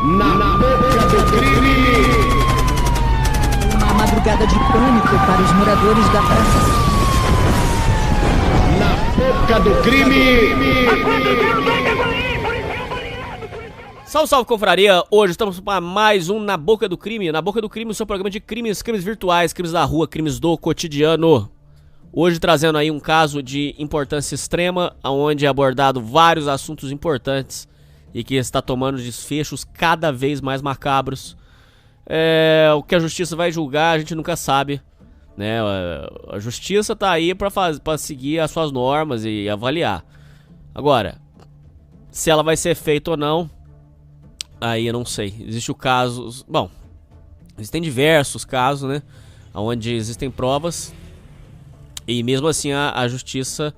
Na boca do crime! Uma madrugada de pânico para os moradores da praça. Na boca do crime! Salve, salve, confraria! Hoje estamos para mais um Na Boca do Crime. Na Boca do Crime, o seu programa de crimes virtuais, crimes da rua, crimes do cotidiano. Hoje trazendo aí um caso de importância extrema, onde é abordado vários assuntos importantes e que está tomando desfechos cada vez mais macabros. O que a justiça vai julgar, a gente nunca sabe, né? A justiça tá aí para seguir as suas normas e avaliar. Agora, se ela vai ser feita ou não, aí eu não sei. Existe o caso... Bom, existem diversos casos, né? Onde existem provas e mesmo assim a justiça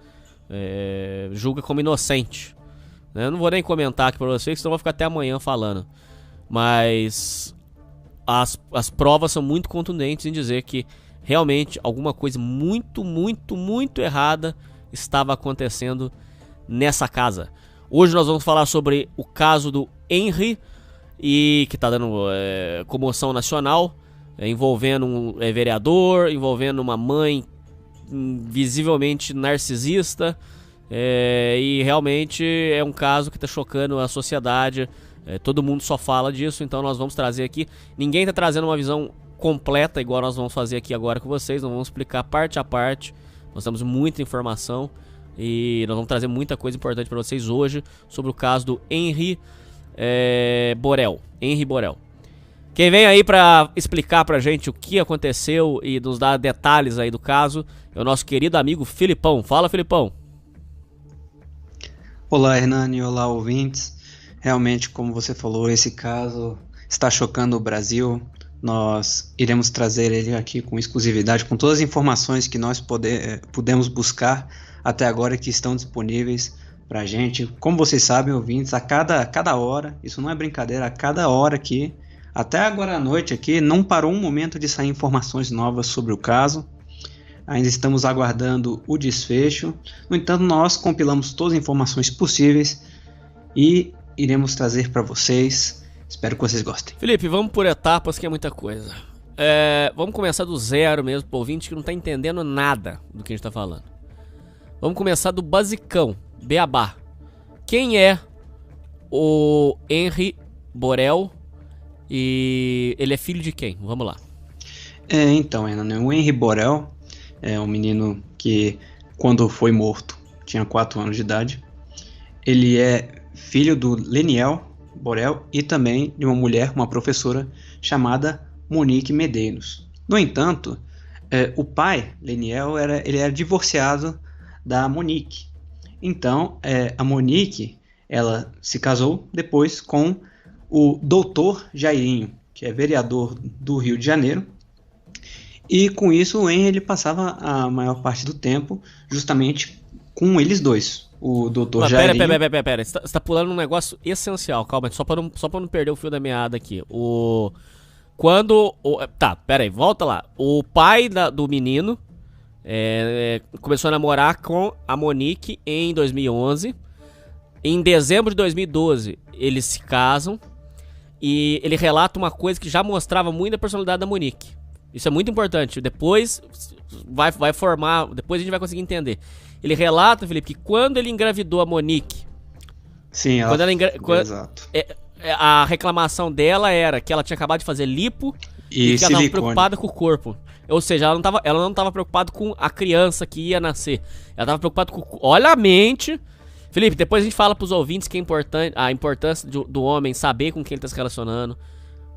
julga como inocente. Eu não vou nem comentar aqui pra vocês, senão eu vou ficar até amanhã falando. Mas as provas são muito contundentes em dizer que realmente alguma coisa muito errada estava acontecendo nessa casa. Hoje nós vamos falar sobre o caso do Henry, e que está dando comoção nacional, envolvendo um vereador, envolvendo uma mãe visivelmente narcisista, e realmente é um caso que está chocando a sociedade. Todo mundo só fala disso, então nós vamos trazer aqui. Ninguém está trazendo uma visão completa igual nós vamos fazer aqui agora com vocês. Nós vamos explicar parte a parte. Nós temos muita informação e nós vamos trazer muita coisa importante para vocês hoje sobre o caso do Henry Borel. Henry Borel. Quem vem aí para explicar pra gente o que aconteceu e nos dar detalhes aí do caso é o nosso querido amigo Filipão. Fala, Filipão. Olá, Hernani. Olá, ouvintes. Realmente, como você falou, esse caso está chocando o Brasil. Nós iremos trazer ele aqui com exclusividade, com todas as informações que nós pudemos buscar até agora, que estão disponíveis pra gente. Como vocês sabem, ouvintes, a cada hora, isso não é brincadeira, a cada hora aqui, até agora à noite aqui, não parou um momento de sair informações novas sobre o caso. Ainda estamos aguardando o desfecho. No entanto, nós compilamos todas as informações possíveis e iremos trazer para vocês. Espero que vocês gostem. Felipe, vamos por etapas, que é muita coisa. Vamos começar do zero mesmo, pro ouvinte que não tá entendendo nada do que a gente tá falando. Vamos começar do basicão, beabá. Quem é o Henry Borel e ele é filho de quem? Vamos lá. Então, o Henry Borel é um menino que, quando foi morto, tinha 4 anos de idade. Ele é filho do Leniel Borel e também de uma mulher, uma professora chamada Monique Medeiros. No entanto, o pai, Leniel, ele era divorciado da Monique. Então, a Monique, ela se casou depois com o doutor Jairinho, que é vereador do Rio de Janeiro. E com isso o Henry ele passava a maior parte do tempo justamente com eles dois. O doutor Jairinho... Pera. Você tá pulando um negócio essencial, calma, só pra não perder o fio da meada aqui. Pera aí, volta lá. O pai do menino começou a namorar com a Monique em 2011. Em dezembro de 2012, eles se casam. E ele relata uma coisa que já mostrava muito a personalidade da Monique. Isso é muito importante. Depois vai formar. Depois a gente vai conseguir entender. Ele relata, Felipe, que quando ele engravidou a Monique. Sim, exato. A reclamação dela era que ela tinha acabado de fazer lipo e que ela estava preocupada com o corpo. Ou seja, ela não estava preocupada com a criança que ia nascer. Ela estava preocupada com... Olha a mente. Felipe, depois a gente fala pros ouvintes que é importante, a importância do homem saber com quem ele tá se relacionando.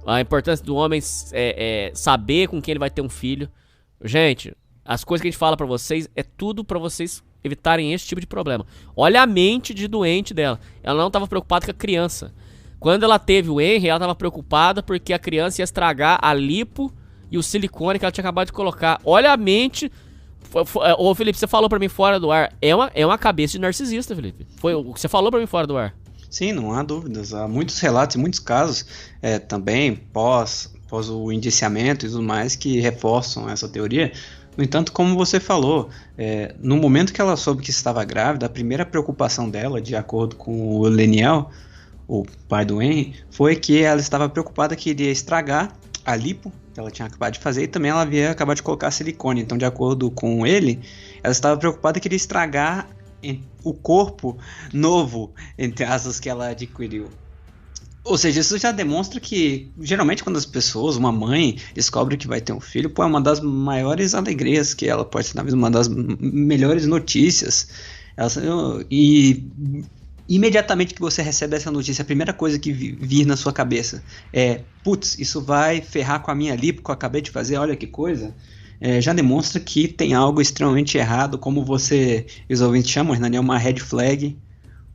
A importância do homem saber com quem ele vai ter um filho. Gente, as coisas que a gente fala pra vocês é tudo pra vocês evitarem esse tipo de problema. Olha a mente de doente dela. Ela não tava preocupada com a criança. Quando ela teve o Henry, ela tava preocupada porque a criança ia estragar a lipo e o silicone que ela tinha acabado de colocar. Olha a mente... Ô Felipe, você falou pra mim fora do ar. É uma cabeça de narcisista, Felipe. Foi o que você falou pra mim fora do ar. Sim, não há dúvidas. Há muitos relatos e muitos casos também pós o indiciamento e tudo mais que reforçam essa teoria. No entanto, como você falou, no momento que ela soube que estava grávida, a primeira preocupação dela, de acordo com o Leniel, o pai do Henry, foi que ela estava preocupada que iria estragar a lipo que ela tinha acabado de fazer, e também ela havia acabado de colocar silicone. Então, de acordo com ele, ela estava preocupada que iria estragar o corpo novo, entre aspas, que ela adquiriu. Ou seja, isso já demonstra que, geralmente, quando as pessoas, uma mãe, descobre que vai ter um filho, pô, é uma das maiores alegrias que ela pode ter na vida, uma das melhores notícias. E imediatamente que você recebe essa notícia, a primeira coisa que vir na sua cabeça é: putz, isso vai ferrar com a minha lipo que eu acabei de fazer, olha que coisa. Já demonstra que tem algo extremamente errado, como você, os ouvintes chamam, Hernani, é uma red flag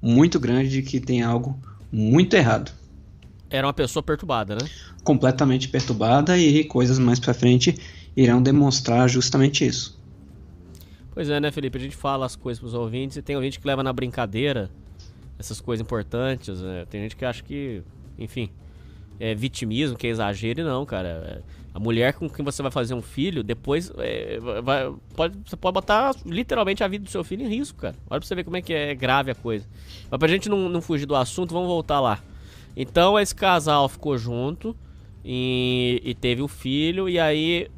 muito grande de que tem algo muito errado. Era uma pessoa perturbada, né? Completamente perturbada, e coisas mais pra frente irão demonstrar justamente isso. Pois é, né, Felipe? A gente fala as coisas pros ouvintes e tem ouvinte que leva na brincadeira essas coisas importantes, né? Tem gente que acha que, enfim, é vitimismo, que é exagero, e não, cara. A mulher com quem você vai fazer um filho, depois você pode botar literalmente a vida do seu filho em risco, cara. Olha pra você ver como é que é grave a coisa. Mas pra gente não fugir do assunto, vamos voltar lá. Então esse casal ficou junto e teve o filho, e aí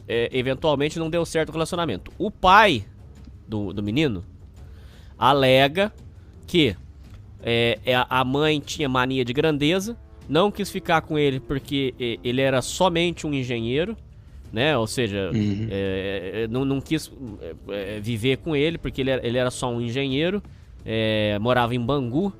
eventualmente não deu certo o relacionamento. O pai do menino alega que a mãe tinha mania de grandeza, não quis ficar com ele porque ele era somente um engenheiro, né? Ou seja, não quis viver com ele porque ele era só um engenheiro, morava em Bangu,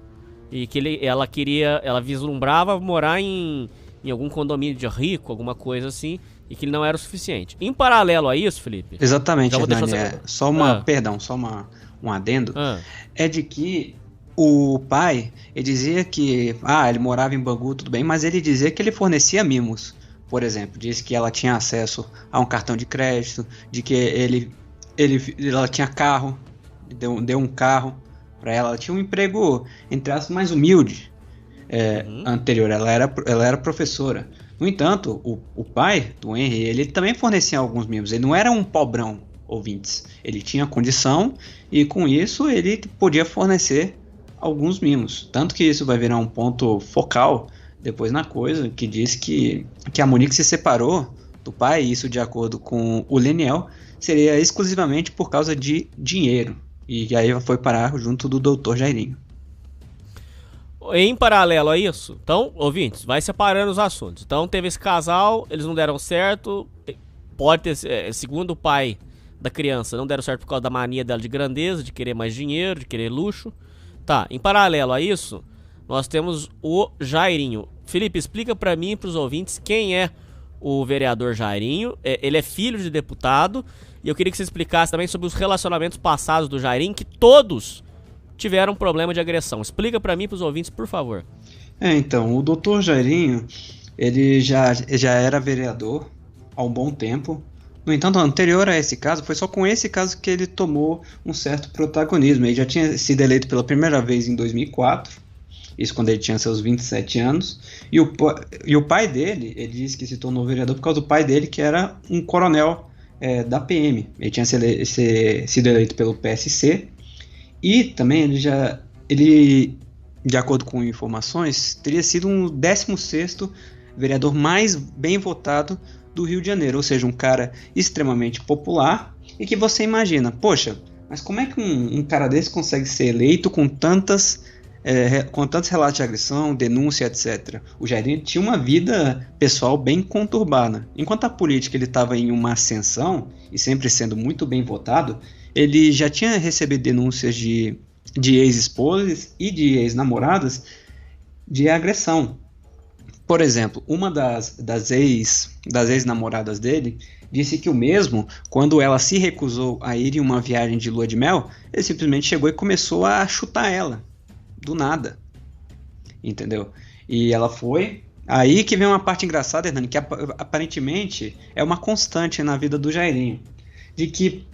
e que ela vislumbrava morar em algum condomínio de rico, alguma coisa assim, e que ele não era o suficiente. Em paralelo a isso, Felipe... Exatamente, Hernani, só um adendo, é de que o pai, ele dizia que ele morava em Bangu, tudo bem, mas ele dizia que ele fornecia mimos. Por exemplo, disse que ela tinha acesso a um cartão de crédito, de que ela tinha carro, deu um carro para ela. Ela tinha um emprego, entre aspas, mais humilde anterior. Ela era professora. No entanto, o pai do Henry, ele também fornecia alguns mimos. Ele não era um pobrão, ouvintes. Ele tinha condição, e com isso ele podia fornecer alguns mimos. Tanto que isso vai virar um ponto focal depois na coisa, que diz que a Monique se separou do pai, e isso, de acordo com o Leniel, seria exclusivamente por causa de dinheiro. E aí foi parar junto do Dr. Jairinho. Em paralelo a isso, então, ouvintes, vai separando os assuntos. Então teve esse casal, eles não deram certo, pode ter, segundo o pai da criança, não deram certo por causa da mania dela de grandeza, de querer mais dinheiro, de querer luxo. Tá, em paralelo a isso, nós temos o Jairinho. Felipe, explica pra mim e pros ouvintes quem é o vereador Jairinho. Ele é filho de deputado, e eu queria que você explicasse também sobre os relacionamentos passados do Jairinho, que todos tiveram problema de agressão. Explica pra mim e pros ouvintes, por favor. Então, o Dr. Jairinho, ele já era vereador há um bom tempo. No entanto, anterior a esse caso, foi só com esse caso que ele tomou um certo protagonismo. Ele já tinha sido eleito pela primeira vez em 2004, isso quando ele tinha seus 27 anos, e o pai dele, ele disse que se tornou vereador por causa do pai dele, que era um coronel da PM. Ele tinha sido eleito pelo PSC, e também ele, de acordo com informações, teria sido um 16º vereador mais bem votado do Rio de Janeiro, ou seja, um cara extremamente popular, e que você imagina, poxa, mas como é que um cara desse consegue ser eleito com tantos relatos de agressão, denúncia, etc. O Jairinho tinha uma vida pessoal bem conturbada. Enquanto a política ele estava em uma ascensão, e sempre sendo muito bem votado, ele já tinha recebido denúncias de ex-esposas e de ex-namoradas de agressão. Por exemplo, uma das ex-namoradas dele disse que o mesmo, quando ela se recusou a ir em uma viagem de lua de mel, ele simplesmente chegou e começou a chutar ela, do nada, entendeu? E ela foi... Aí que vem uma parte engraçada, Hernani, que aparentemente é uma constante na vida do Jairinho, de que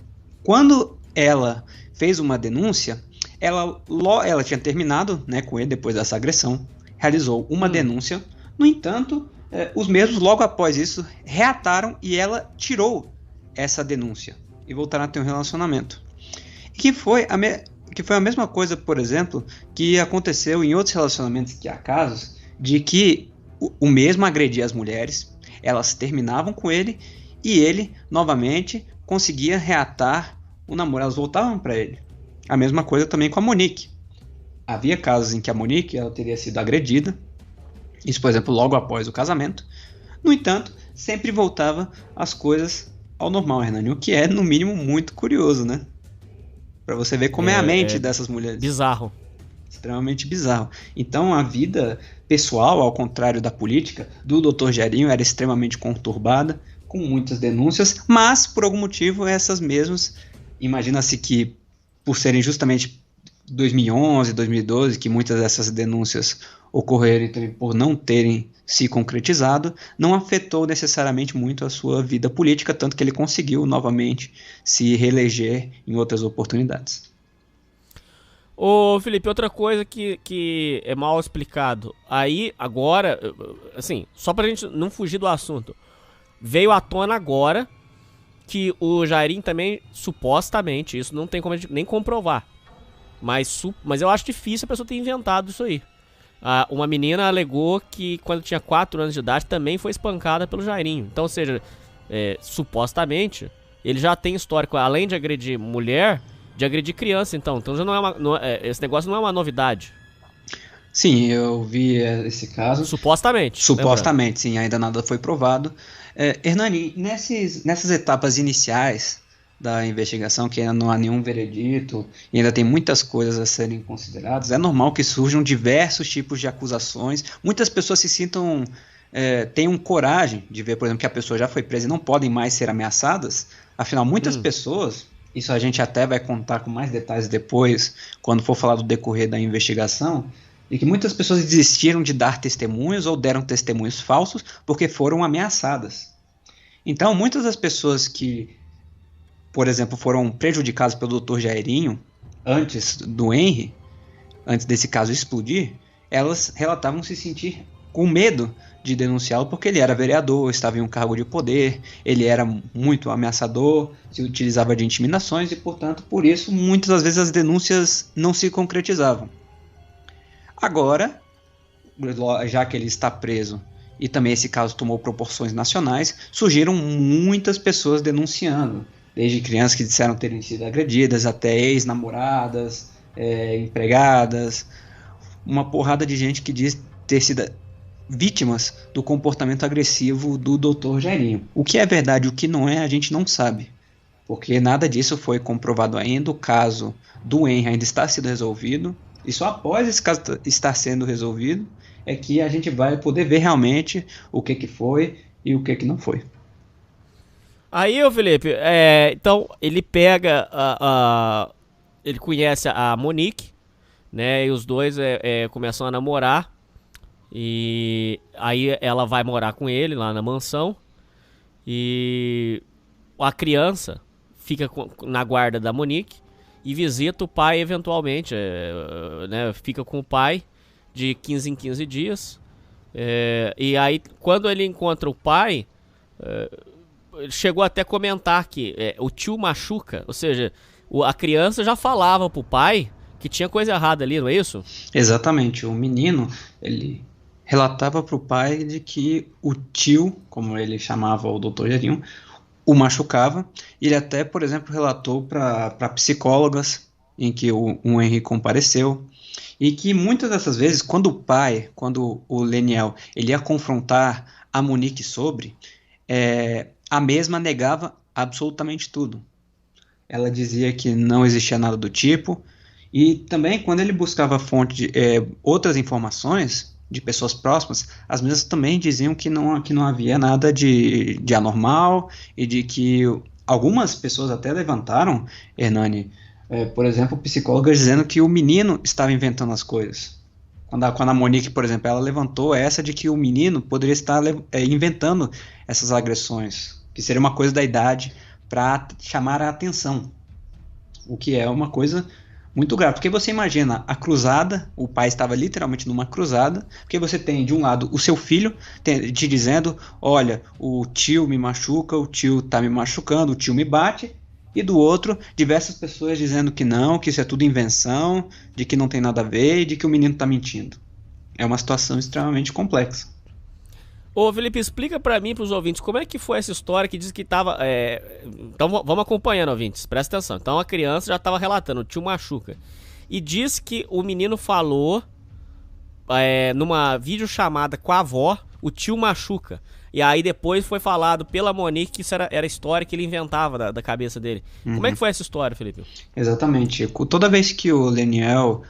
quando ela fez uma denúncia, ela tinha terminado, né, com ele depois dessa agressão, realizou uma denúncia. No entanto, os mesmos, logo após isso, reataram, e ela tirou essa denúncia e voltaram a ter um relacionamento. Que foi que foi a mesma coisa, por exemplo, que aconteceu em outros relacionamentos, que há casos de que o mesmo agredia as mulheres, elas terminavam com ele e ele, novamente, conseguia reatar o namoro, elas voltavam para ele. A mesma coisa também com a Monique. Havia casos em que a Monique ela teria sido agredida, isso, por exemplo, logo após o casamento. No entanto, sempre voltava as coisas ao normal, Hernani, o que é, no mínimo, muito curioso, né? Para você ver como é a mente dessas mulheres. Bizarro. Extremamente bizarro. Então, a vida pessoal, ao contrário da política, do Dr. Jairinho era extremamente conturbada, com muitas denúncias, mas, por algum motivo, essas mesmas, imagina-se que, por serem justamente 2011, 2012, que muitas dessas denúncias ocorreram por não terem se concretizado, não afetou necessariamente muito a sua vida política, tanto que ele conseguiu novamente se reeleger em outras oportunidades. Ô Felipe, outra coisa que é mal explicado, aí agora, assim, só pra gente não fugir do assunto, veio à tona agora que o Jairinho também, supostamente, isso não tem como a gente nem comprovar, mas eu acho difícil a pessoa ter inventado isso aí. Uma menina alegou que quando tinha 4 anos de idade também foi espancada pelo Jairinho. Então, ou seja, supostamente, ele já tem histórico, além de agredir mulher, de agredir criança. Então já esse negócio não é uma novidade. Sim, eu vi esse caso. Supostamente. Supostamente, sim, ainda nada foi provado. Hernani, nessas etapas iniciais da investigação, que ainda não há nenhum veredito e ainda tem muitas coisas a serem consideradas, é normal que surjam diversos tipos de acusações. Muitas pessoas se sintam, tenham coragem de ver, por exemplo, que a pessoa já foi presa e não podem mais ser ameaçadas. Afinal, muitas pessoas, isso a gente até vai contar com mais detalhes depois, quando for falar do decorrer da investigação, e que muitas pessoas desistiram de dar testemunhos ou deram testemunhos falsos porque foram ameaçadas. Então, muitas das pessoas que, por exemplo, foram prejudicados pelo Dr. Jairinho antes do Henry, antes desse caso explodir, elas relatavam se sentir com medo de denunciá-lo porque ele era vereador, estava em um cargo de poder, ele era muito ameaçador, se utilizava de intimidações e, portanto, por isso, muitas das vezes as denúncias não se concretizavam. Agora, já que ele está preso e também esse caso tomou proporções nacionais, surgiram muitas pessoas denunciando, desde crianças que disseram terem sido agredidas, até ex-namoradas, empregadas, uma porrada de gente que diz ter sido vítimas do comportamento agressivo do Dr. Jairinho. O que é verdade, o que não é, a gente não sabe, porque nada disso foi comprovado ainda. O caso do Henry ainda está sendo resolvido, e só após esse caso estar sendo resolvido é que a gente vai poder ver realmente o que foi e o que não foi. Aí, ô Felipe, então ele pega ele conhece a Monique, né, e os dois começam a namorar, e aí ela vai morar com ele lá na mansão, e a criança fica na guarda da Monique e visita o pai eventualmente, né, fica com o pai de 15 em 15 dias, e aí quando ele encontra o pai, ele chegou até a comentar que o tio machuca, ou seja, a criança já falava pro pai que tinha coisa errada ali, não é isso? Exatamente, o menino, ele relatava pro pai de que o tio, como ele chamava o Dr. Jairinho, o machucava. Ele até, por exemplo, relatou para psicólogas em que o Henry compareceu, e que muitas dessas vezes, quando o Leniel, ele ia confrontar a Monique sobre, a mesma negava absolutamente tudo. Ela dizia que não existia nada do tipo, e também quando ele buscava outras informações de pessoas próximas, as mesmas também diziam que não havia nada de anormal, e de que algumas pessoas até levantaram, Hernani, por exemplo, psicólogas dizendo que o menino estava inventando as coisas. Quando a Monique, por exemplo, ela levantou essa de que o menino poderia estar inventando essas agressões, que seria uma coisa da idade para chamar a atenção, o que é uma coisa muito grave, porque você imagina a cruzada, o pai estava literalmente numa cruzada, porque você tem de um lado o seu filho te dizendo, olha, o tio me machuca, o tio tá me machucando, o tio me bate, e do outro, diversas pessoas dizendo que não, que isso é tudo invenção, de que não tem nada a ver e de que o menino está mentindo. É uma situação extremamente complexa. Ô Felipe, explica pra mim e pros ouvintes como é que foi essa história que diz que tava... Então vamos acompanhando, ouvintes, presta atenção. Então a criança já tava relatando, o tio machuca. E diz que o menino falou, numa videochamada com a avó, o tio machuca. E aí depois foi falado pela Monique que isso era a história que ele inventava da cabeça dele. Como é que foi essa história, Felipe? Exatamente. Toda vez que o Leniel,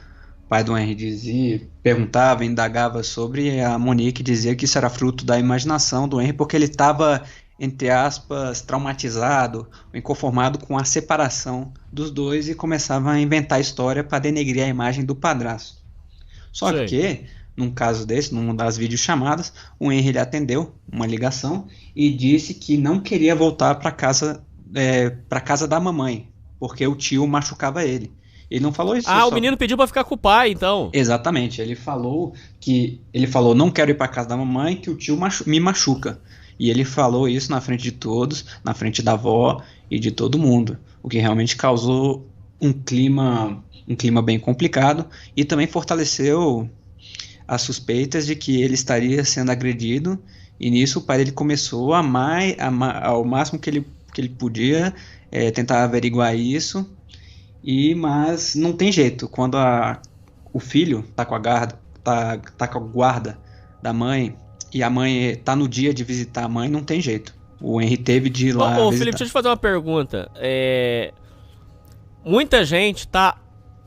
pai do Henry, dizia, perguntava, indagava sobre, a Monique dizia que isso era fruto da imaginação do Henry, porque ele estava, entre aspas, traumatizado, inconformado com a separação dos dois e começava a inventar história para denegrir a imagem do padrasto. Só Sei. que, num caso desse, numa das videochamadas, o Henry ele atendeu uma ligação e disse que não queria voltar para casa da mamãe, porque o tio machucava ele. Ele não falou isso. Ah, o menino pediu pra ficar com o pai, então. Exatamente, ele falou, não quero ir para casa da mamãe, que o tio me machuca. E ele falou isso na frente de todos, na frente da avó e de todo mundo, o que realmente causou um clima bem complicado e também fortaleceu as suspeitas de que ele estaria sendo agredido, e nisso o pai dele começou ao máximo que ele podia tentar averiguar isso. Mas não tem jeito, quando o filho tá com a guarda da mãe e a mãe tá no dia de visitar a mãe, não tem jeito. O Henry teve de ir lá visitar. Felipe, deixa eu te fazer uma pergunta. Muita gente tá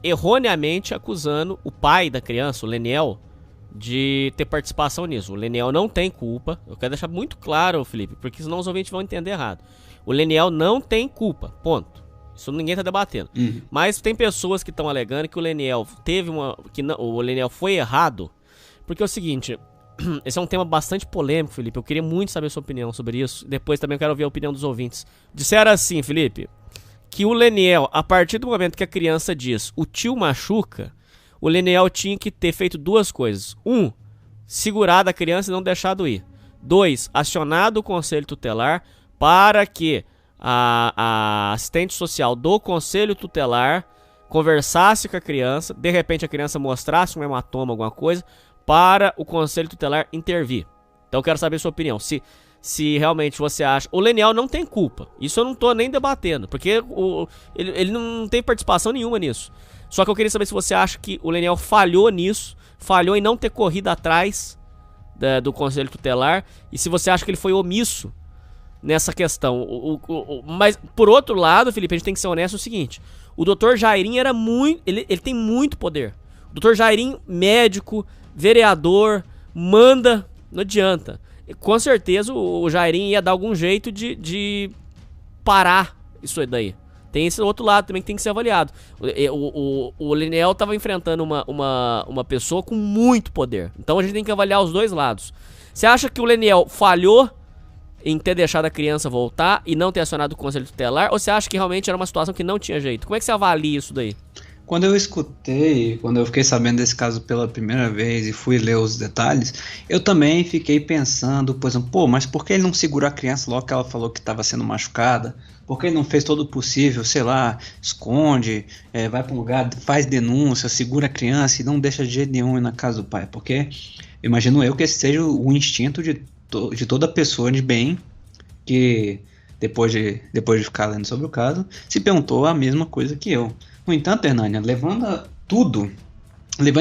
erroneamente acusando o pai da criança, o Leniel, de ter participação nisso. O Leniel não tem culpa. Eu quero deixar muito claro, Felipe, porque senão os ouvintes vão entender errado. O Leniel não tem culpa, ponto. Isso ninguém tá debatendo. Mas tem pessoas que estão alegando que o Leniel o Leniel foi errado. Porque é o seguinte, esse é um tema bastante polêmico, Felipe. Eu queria muito saber a sua opinião sobre isso. Depois também eu quero ouvir a opinião dos ouvintes. Disseram assim, Felipe, que o Leniel, a partir do momento que a criança diz o tio machuca, o Leniel tinha que ter feito duas coisas. 1, segurado a criança e não deixado ir. 2, acionado o conselho tutelar para que a assistente social do conselho tutelar conversasse com a criança, de repente a criança mostrasse um hematoma, alguma coisa, para o conselho tutelar intervir. Então eu quero saber a sua opinião, se realmente você acha... O Leniel não tem culpa, isso eu não tô nem debatendo, porque ele não tem participação nenhuma nisso. Só que eu queria saber se você acha que o Leniel falhou nisso, falhou em não ter corrido atrás do conselho tutelar, e se você acha que ele foi omisso nessa questão. Mas, por outro lado, Felipe, a gente tem que ser honesto, é o seguinte: o Dr. Jairinho era muito... Ele tem muito poder. O Dr. Jairinho, médico, vereador, manda, não adianta. Com certeza o Jairinho ia dar algum jeito de parar isso daí. Tem esse outro lado também que tem que ser avaliado. O Leniel estava enfrentando uma pessoa com muito poder. Então a gente tem que avaliar os dois lados. Você acha que o Leniel falhou em ter deixado a criança voltar e não ter acionado o conselho tutelar? Ou você acha que realmente era uma situação que não tinha jeito? Como é que você avalia isso daí? Quando eu fiquei sabendo desse caso pela primeira vez e fui ler os detalhes, eu também fiquei pensando, por exemplo, mas por que ele não segurou a criança logo que ela falou que estava sendo machucada? Por que ele não fez todo o possível, sei lá, esconde, vai para um lugar, faz denúncia, segura a criança e não deixa de jeito nenhum ir na casa do pai? Porque imagino eu que esse seja o instinto de toda pessoa de bem que depois de ficar lendo sobre o caso, se perguntou a mesma coisa que eu. No entanto, Hernânia, levando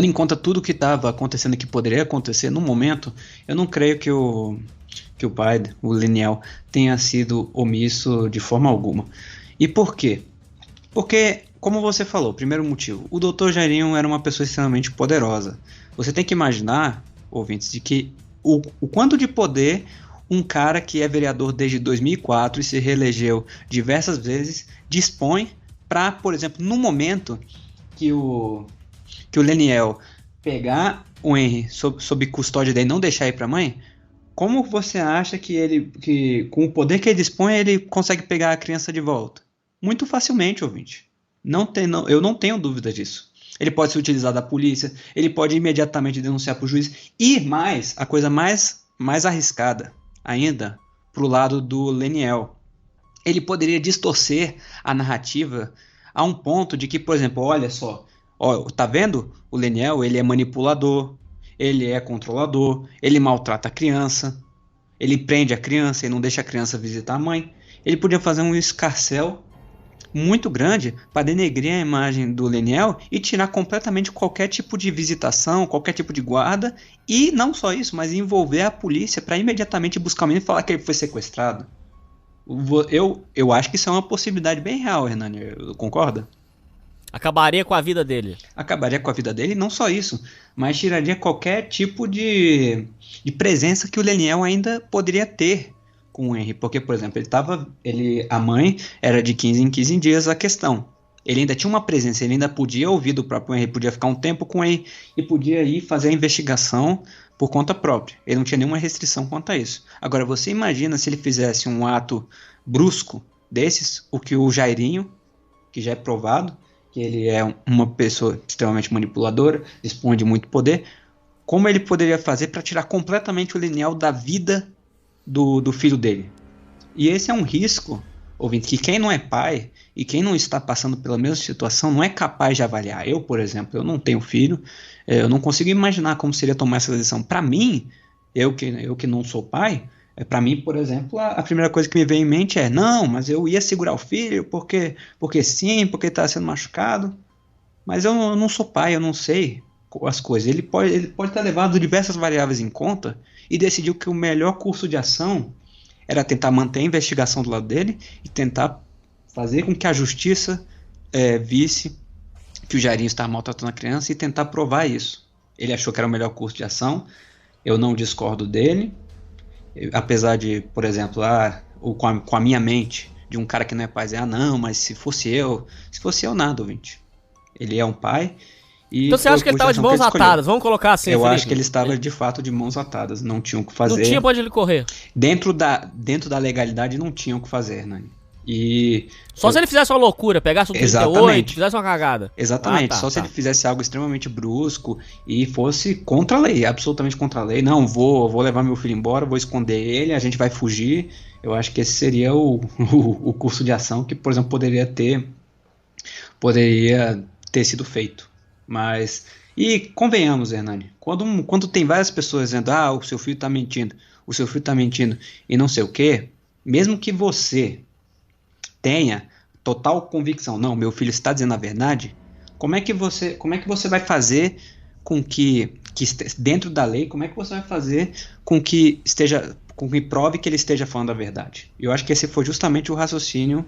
em conta tudo que estava acontecendo e que poderia acontecer no momento, eu não creio que o pai, o Leniel, tenha sido omisso de forma alguma. E por quê? Porque, como você falou, primeiro motivo, o Dr. Jairinho era uma pessoa extremamente poderosa. Você tem que imaginar, ouvintes, de que o quanto de poder um cara que é vereador desde 2004 e se reelegeu diversas vezes dispõe para, por exemplo, no momento que o Leniel pegar o Henry sob custódia dele e não deixar ir para a mãe, como você acha que com o poder que ele dispõe ele consegue pegar a criança de volta? Muito facilmente, ouvinte. Eu não tenho dúvida disso. Ele pode se utilizar da polícia, ele pode imediatamente denunciar para o juiz, e mais, a coisa mais arriscada ainda, pro lado do Leniel. ele poderia distorcer a narrativa a um ponto de que, por exemplo, olha só, ó, tá vendo? O Leniel, ele é manipulador, ele é controlador, ele maltrata a criança, ele prende a criança e não deixa a criança visitar a mãe. Ele podia fazer um escarcéu muito grande para denegrir a imagem do Leniel e tirar completamente qualquer tipo de visitação, qualquer tipo de guarda, e não só isso, mas envolver a polícia para imediatamente buscar o menino e falar que ele foi sequestrado. Eu acho que isso é uma possibilidade bem real, Hernani, concorda? Acabaria com a vida dele. Acabaria com a vida dele, e não só isso, mas tiraria qualquer tipo de presença que o Leniel ainda poderia ter com o Henry, porque, por exemplo, a mãe era de 15 em 15 dias a questão. Ele ainda tinha uma presença, ele ainda podia ouvir do próprio Henry, podia ficar um tempo com ele e podia ir fazer a investigação por conta própria. Ele não tinha nenhuma restrição quanto a isso. Agora, você imagina se ele fizesse um ato brusco desses, o que o Jairinho, que já é provado, que ele é uma pessoa extremamente manipuladora, dispõe de muito poder, como ele poderia fazer para tirar completamente o Leniel da vida do filho dele. E esse é um risco, ouvinte, que quem não é pai e quem não está passando pela mesma situação não é capaz de avaliar. Eu, por exemplo, eu não tenho filho, eu não consigo imaginar como seria tomar essa decisão. Para mim, eu que não sou pai, para mim, por exemplo, a primeira coisa que me vem em mente é: não, mas eu ia segurar o filho porque sim, porque ele está sendo machucado. Mas eu não sou pai, eu não sei as coisas. Ele pode ter levado diversas variáveis em conta e decidiu que o melhor curso de ação era tentar manter a investigação do lado dele e tentar fazer com que a justiça visse que o Jairinho estava maltratando a criança e tentar provar isso. Ele achou que era o melhor curso de ação. Eu não discordo dele, apesar de, por exemplo, com a minha mente de um cara que não é pai, dizer: não, mas se fosse eu nada, ouvinte. Ele é um pai. Então você acha que ele estava de mãos atadas? Vamos colocar assim, Eu Felipe. acho que ele estava de fato de mãos atadas. Não tinham o que fazer. Não tinha pra onde ele correr. Dentro da legalidade não tinham o que fazer, Hernani. Só se ele fizesse uma loucura, pegasse o 38, Exatamente. fizesse uma cagada. Exatamente, se ele fizesse algo extremamente brusco e fosse contra a lei, absolutamente contra a lei. Não, vou levar meu filho embora, vou esconder ele, a gente vai fugir. Eu acho que esse seria o curso de ação que, por exemplo, poderia ter sido feito. Mas, e convenhamos, Hernani, quando tem várias pessoas dizendo: o seu filho está mentindo, e não sei o quê, mesmo que você tenha total convicção, não, meu filho está dizendo a verdade, como é que você vai fazer com que dentro da lei, como é que você vai fazer com que prove que ele esteja falando a verdade? Eu acho que esse foi justamente o raciocínio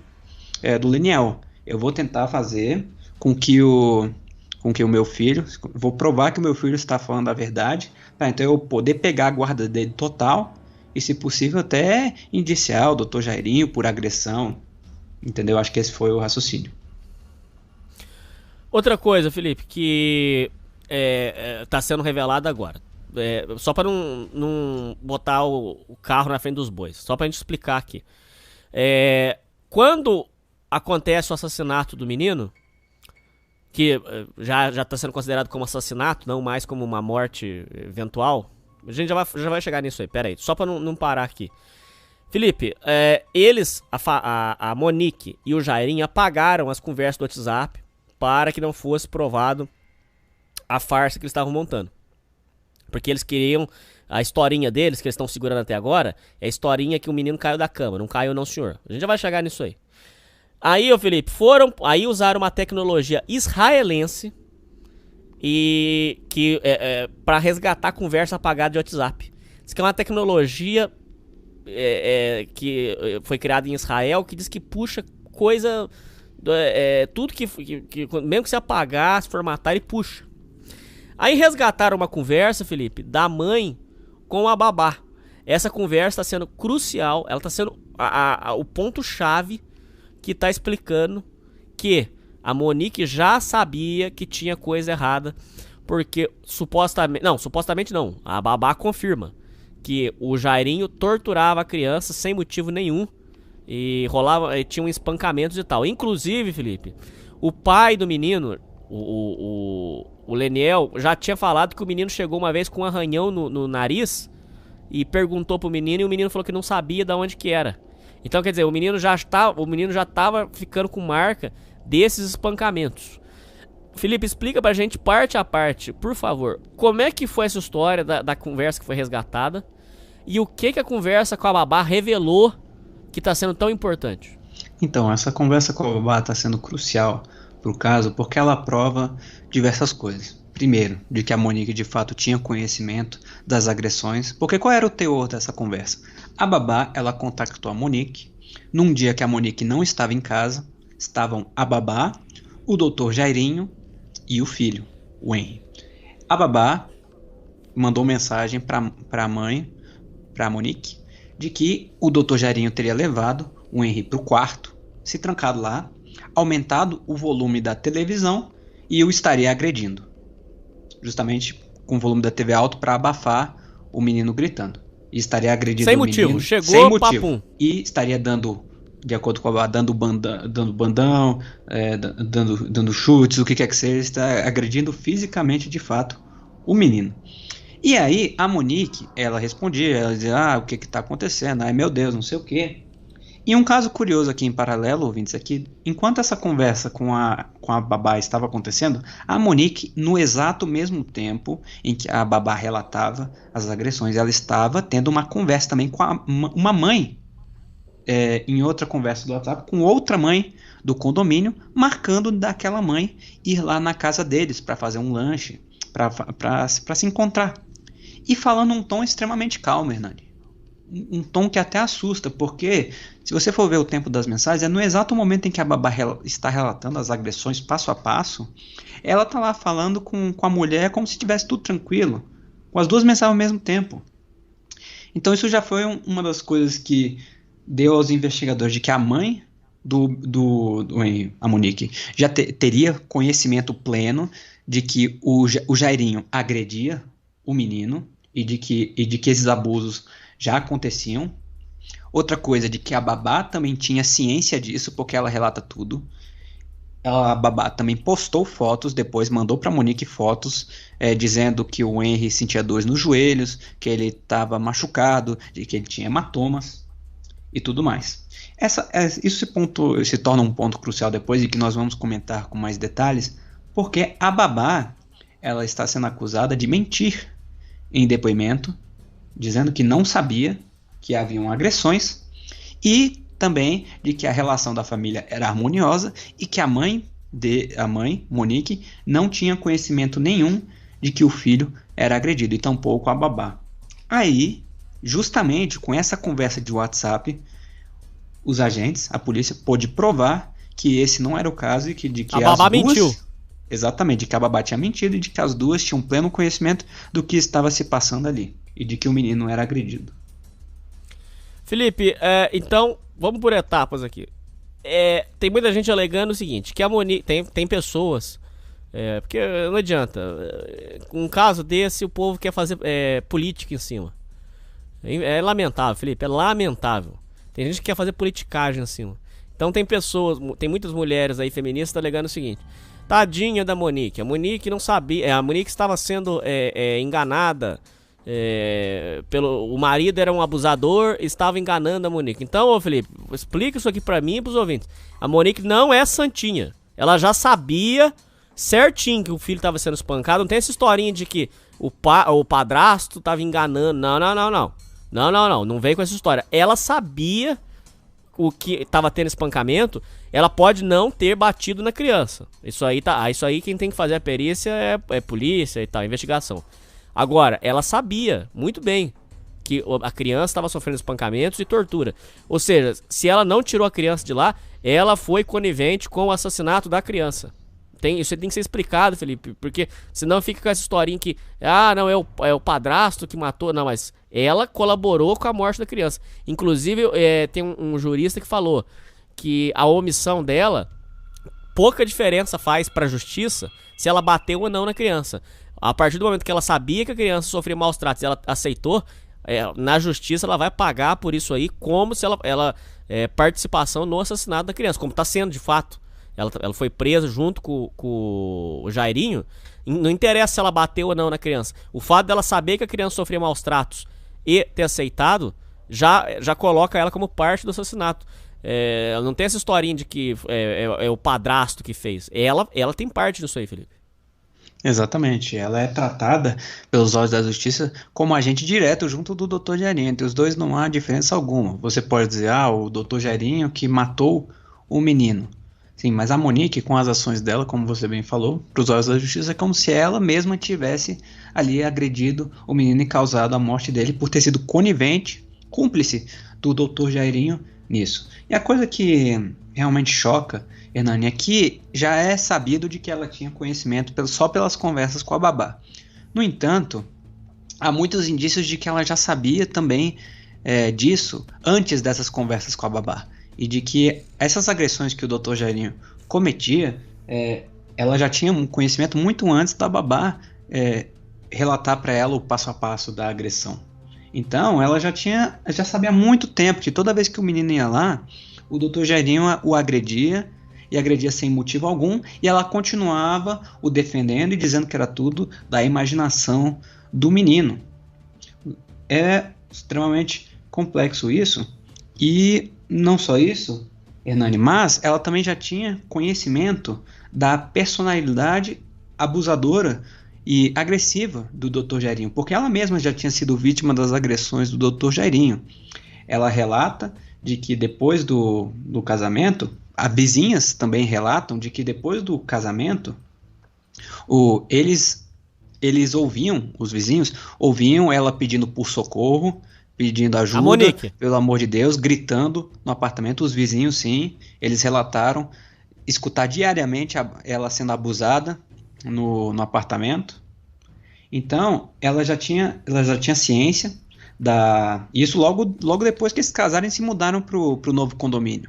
do Leniel. Eu vou tentar fazer com que o meu filho, vou provar que o meu filho está falando a verdade, então eu poder pegar a guarda dele total e, se possível, até indiciar o Dr. Jairinho por agressão. Entendeu? Acho que esse foi o raciocínio. Outra coisa, Felipe, que tá sendo revelada agora. Só para não botar o carro na frente dos bois. Só pra gente explicar aqui. Quando acontece o assassinato do menino, que já tá sendo considerado como assassinato, não mais como uma morte eventual. A gente já vai chegar nisso aí, pera aí. Só pra não parar aqui. Felipe, eles, a Monique e o Jairinho, apagaram as conversas do WhatsApp para que não fosse provado a farsa que eles estavam montando. Porque eles queriam, a historinha deles, que eles estão segurando até agora, é a historinha que o menino caiu da cama. Não caiu não, senhor. A gente já vai chegar nisso aí. Aí, ô Felipe, aí usaram uma tecnologia israelense para resgatar a conversa apagada de WhatsApp. Isso que é uma tecnologia que foi criada em Israel, que diz que puxa coisa, tudo que mesmo que se apagar, se formatar, ele puxa. Aí resgataram uma conversa, Felipe, da mãe com a babá. Essa conversa está sendo crucial, ela está sendo o ponto-chave que está explicando que a Monique já sabia que tinha coisa errada, porque supostamente não, a babá confirma que o Jairinho torturava a criança sem motivo nenhum e tinha espancamentos e tal. Inclusive, Felipe, o pai do menino, o Leniel, já tinha falado que o menino chegou uma vez com um arranhão no nariz e perguntou pro menino, e o menino falou que não sabia de onde que era. Então, quer dizer, o menino já estava ficando com marca desses espancamentos. Felipe, explica pra gente parte a parte, por favor. Como é que foi essa história da conversa que foi resgatada? E o que a conversa com a babá revelou que tá sendo tão importante? Então, essa conversa com a babá está sendo crucial para o caso porque ela prova diversas coisas. Primeiro, de que a Monique de fato tinha conhecimento das agressões, porque qual era o teor dessa conversa? A babá, ela contactou a Monique num dia que a Monique não estava em casa, estavam a babá, o doutor Jairinho e o filho, o Henry. A babá mandou mensagem para a mãe, para a Monique, de que o doutor Jairinho teria levado o Henry para o quarto, se trancado lá, aumentado o volume da televisão e o estaria agredindo. Justamente com o volume da TV alto para abafar o menino gritando. E estaria agredindo sem o motivo, menino chegou, sem motivo. papum. E estaria dando, de acordo com a babá, dando bandão, dando chutes, o que quer que seja, está agredindo fisicamente de fato o menino. E aí a Monique, ela respondia, ela dizia, o que está acontecendo? Ai meu Deus, não sei o que. E um caso curioso aqui em paralelo, ouvintes, aqui, enquanto essa conversa com a babá estava acontecendo, a Monique, no exato mesmo tempo em que a babá relatava as agressões, ela estava tendo uma conversa também com uma mãe, em outra conversa do WhatsApp, com outra mãe do condomínio, marcando daquela mãe ir lá na casa deles para fazer um lanche, para se encontrar. E falando um tom extremamente calmo, Hernani. Um tom que até assusta, porque se você for ver o tempo das mensagens, é no exato momento em que a babá está relatando as agressões passo a passo, ela está lá falando com a mulher como se estivesse tudo tranquilo, com as duas mensagens ao mesmo tempo. Então isso já foi uma das coisas que deu aos investigadores de que a mãe a Monique já teria conhecimento pleno de que o Jairinho agredia o menino e de que esses abusos já aconteciam. Outra coisa, de que a babá também tinha ciência disso, porque ela relata tudo. A babá também postou fotos, depois mandou para Monique fotos, dizendo que o Henry sentia dores nos joelhos, que ele estava machucado, de que ele tinha hematomas e tudo mais. Isso se torna um ponto crucial depois, e que nós vamos comentar com mais detalhes, porque a babá, ela está sendo acusada de mentir em depoimento, dizendo que não sabia que haviam agressões e também de que a relação da família era harmoniosa e que a mãe, Monique, não tinha conhecimento nenhum de que o filho era agredido, e tampouco a babá. Aí, justamente com essa conversa de WhatsApp, os agentes, a polícia, pôde provar que esse não era o caso e de que a babá mentiu. Exatamente, de que a babá tinha mentido e de que as duas tinham pleno conhecimento do que estava se passando ali e de que o menino era agredido. Felipe, então, vamos por etapas aqui. Tem muita gente alegando o seguinte, que a Monique, tem pessoas, porque não adianta, com um caso desse o povo quer fazer política em cima. É lamentável, Felipe, é lamentável. Tem gente que quer fazer politicagem em cima. Então tem muitas mulheres aí feministas alegando o seguinte, tadinha da Monique, a Monique não sabia, a Monique estava sendo enganada, o marido era um abusador, estava enganando a Monique. Então, ô Felipe, explica isso aqui pra mim e pros ouvintes. A Monique não é santinha. Ela já sabia certinho que o filho estava sendo espancado. Não tem essa historinha de que o padrasto estava enganando. Não. Não veio com essa história. Ela sabia o que estava tendo espancamento. Ela pode não ter batido na criança. Isso aí quem tem que fazer a perícia é polícia e tal, investigação. Agora, ela sabia muito bem que a criança estava sofrendo espancamentos e tortura. Ou seja, se ela não tirou a criança de lá, ela foi conivente com o assassinato da criança. Isso tem que ser explicado, Felipe, porque senão fica com essa historinha que, não, é o padrasto que matou. Não, mas ela colaborou com a morte da criança. Inclusive, tem um jurista que falou que a omissão dela, pouca diferença faz para a justiça se ela bateu ou não na criança. A partir do momento que ela sabia que a criança sofria maus tratos e ela aceitou, na justiça ela vai pagar por isso aí como se ela participação no assassinato da criança, como está sendo de fato. Ela foi presa junto com o Jairinho. Não interessa se ela bateu ou não na criança. O fato dela saber que a criança sofria maus tratos e ter aceitado já coloca ela como parte do assassinato. Ela não tem essa historinha de que é o padrasto que fez. Ela tem parte disso aí, Felipe. Exatamente, ela é tratada pelos olhos da justiça como agente direto junto do Dr. Jairinho. Entre os dois não há diferença alguma. Você pode dizer, o Dr. Jairinho que matou o menino. Sim, mas a Monique, com as ações dela, como você bem falou, para os olhos da justiça, é como se ela mesma tivesse ali agredido o menino e causado a morte dele por ter sido conivente, cúmplice do Dr. Jairinho nisso. E a coisa que realmente choca, Hernani, é que já é sabido de que ela tinha conhecimento só pelas conversas com a babá. No entanto, há muitos indícios de que ela já sabia também disso antes dessas conversas com a babá. E de que essas agressões que o Dr. Jairinho cometia, ela já tinha um conhecimento muito antes da babá relatar para ela o passo a passo da agressão. Então, ela já sabia há muito tempo que toda vez que o menino ia lá, o Dr. Jairinho o agredia, e agredia sem motivo algum, e ela continuava o defendendo e dizendo que era tudo da imaginação do menino. É extremamente complexo isso, e não só isso, Hernani, mas ela também já tinha conhecimento da personalidade abusadora e agressiva do Dr. Jairinho, porque ela mesma já tinha sido vítima das agressões do Dr. Jairinho. Ela relata de que depois do casamento, as vizinhas também relatam de que depois do casamento, eles ouviam, os vizinhos ouviam ela pedindo por socorro, pedindo ajuda, pelo amor de Deus, gritando no apartamento. Os vizinhos, sim, eles relataram escutar diariamente ela sendo abusada no apartamento. Então, ela já tinha ciência isso logo depois que eles casaram e se mudaram pro novo condomínio.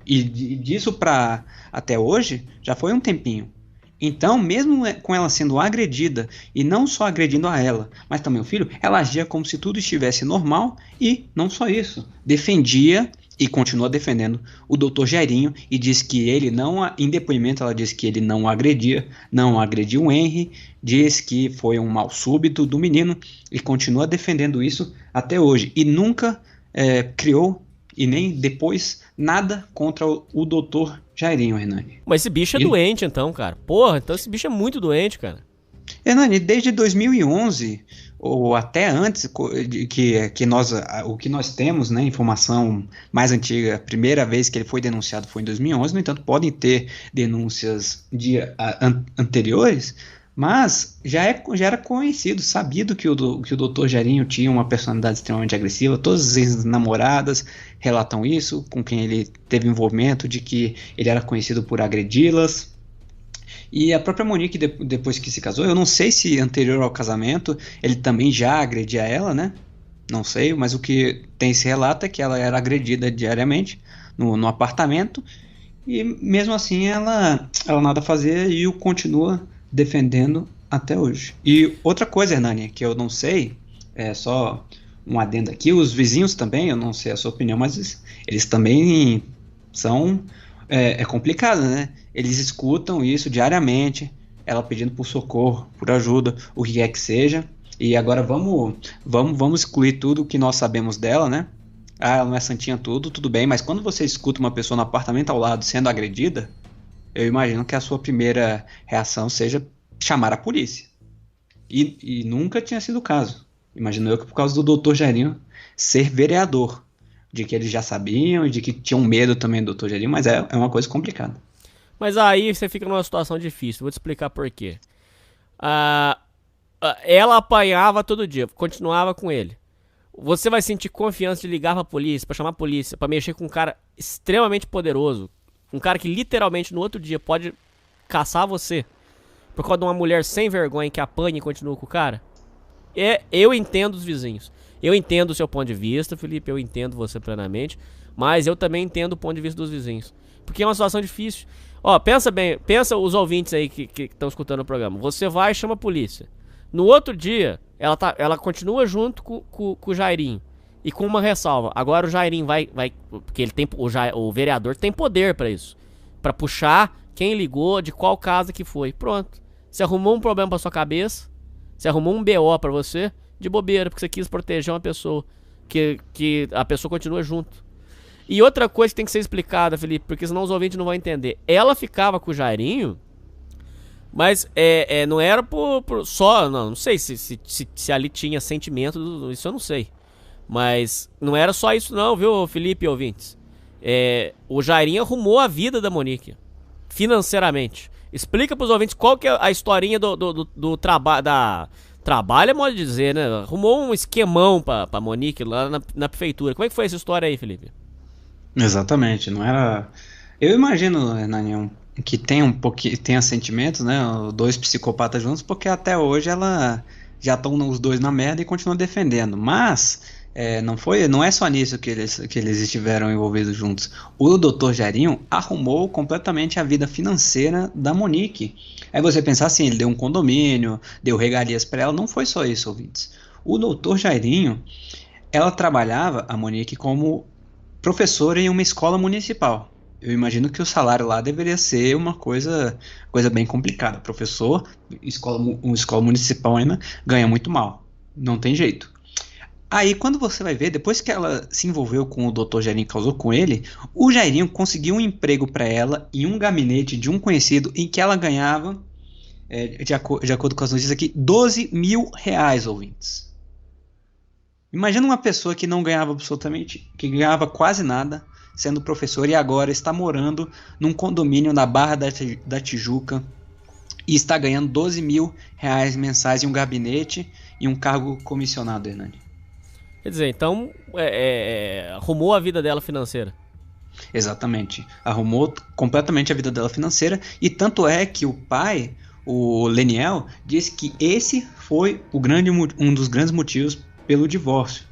E disso para até hoje, já foi um tempinho. Então, mesmo com ela sendo agredida, e não só agredindo a ela, mas também o filho, ela agia como se tudo estivesse normal, e não só isso, defendia e continua defendendo o Dr. Jairinho, e diz que ele não, em depoimento ela diz que ele não agrediu o Henry, diz que foi um mal súbito do menino, e continua defendendo isso até hoje, e nunca criou, e nem depois, nada contra o Dr. Jairinho, Hernani. Mas esse bicho é doente então, cara. Porra, então esse bicho é muito doente, cara. Hernani, desde 2011, ou até antes, o que nós temos, né, informação mais antiga, a primeira vez que ele foi denunciado foi em 2011, no entanto, podem ter denúncias anteriores, mas já era conhecido, sabido que o Dr. Jairinho tinha uma personalidade extremamente agressiva. Todas as ex-namoradas relatam isso, com quem ele teve envolvimento, de que ele era conhecido por agredi-las. E a própria Monique, depois que se casou, eu não sei se anterior ao casamento ele também já agredia ela, né? Não sei, mas o que tem esse relato é que ela era agredida diariamente no apartamento, e mesmo assim ela nada fazia e o continua defendendo até hoje. E outra coisa, Hernani, que eu não sei, é só um adendo aqui, os vizinhos também, eu não sei a sua opinião, mas eles também são... É complicado, né? Eles escutam isso diariamente, ela pedindo por socorro, por ajuda, o que quer que seja. E agora vamos excluir tudo o que nós sabemos dela, né? Ela não é santinha tudo bem, mas quando você escuta uma pessoa no apartamento ao lado sendo agredida, eu imagino que a sua primeira reação seja chamar a polícia. E nunca tinha sido o caso. Imagino eu que por causa do Dr. Jairinho ser vereador, de que eles já sabiam e de que tinham medo também do Dr. Jairinho, mas é uma coisa complicada. Mas aí você fica numa situação difícil, vou te explicar por quê. Ela apanhava todo dia, continuava com ele. Você vai sentir confiança de ligar pra polícia, pra chamar a polícia, pra mexer com um cara extremamente poderoso, um cara que literalmente no outro dia pode caçar você por causa de uma mulher sem vergonha que apanha e continua com o cara? Eu entendo os vizinhos. Eu entendo o seu ponto de vista, Felipe, eu entendo você plenamente, mas eu também entendo o ponto de vista dos vizinhos. Porque é uma situação difícil. Ó, pensa os ouvintes aí que estão escutando o programa. Você vai e chama a polícia. No outro dia, ela continua junto com o Jairinho. E com uma ressalva. Agora o Jairinho vai porque ele tem, o vereador tem poder pra isso. Pra puxar quem ligou, de qual casa que foi. Pronto. Você arrumou um problema pra sua cabeça. Você arrumou um BO pra você. De bobeira, porque você quis proteger uma pessoa. que a pessoa continua junto. E outra coisa que tem que ser explicada, Felipe, porque senão os ouvintes não vão entender. Ela ficava com o Jairinho, mas não era por só... Não sei se ali tinha sentimento, isso eu não sei. Mas não era só isso não, viu, Felipe e ouvintes? O Jairinho arrumou a vida da Monique, financeiramente. Explica pros ouvintes qual que é a historinha do trabalho, trabalho é modo de dizer, né? Arrumou um esquemão pra Monique lá na prefeitura. Como é que foi essa história aí, Felipe? Exatamente, não era... Eu imagino, Hernaninho, que tenha sentimentos, né? Dois psicopatas juntos, porque até hoje ela já estão os dois na merda e continuam defendendo. Mas não é só nisso que eles estiveram envolvidos juntos. O Dr. Jairinho arrumou completamente a vida financeira da Monique. Aí você pensar assim, ele deu um condomínio, deu regalias para ela. Não foi só isso, ouvintes. O Dr. Jairinho, ela trabalhava, a Monique, como professora em uma escola municipal. Eu imagino que o salário lá deveria ser uma coisa bem complicada. Professor, uma escola municipal ainda ganha muito mal. Não tem jeito. Aí quando você vai ver, depois que ela se envolveu com o Dr. Jairinho, causou com ele, o Jairinho conseguiu um emprego para ela em um gabinete de um conhecido em que ela ganhava, de acordo com as notícias aqui, R$12.000, ouvintes. Imagina uma pessoa que não ganhava que ganhava quase nada, sendo professor, e agora está morando num condomínio na Barra da Tijuca e está ganhando R$12.000 mensais em um gabinete e um cargo comissionado, Hernani. Quer dizer, então arrumou a vida dela financeira. Exatamente, arrumou completamente a vida dela financeira, e tanto é que o pai, o Leniel, disse que esse foi um dos grandes motivos pelo divórcio,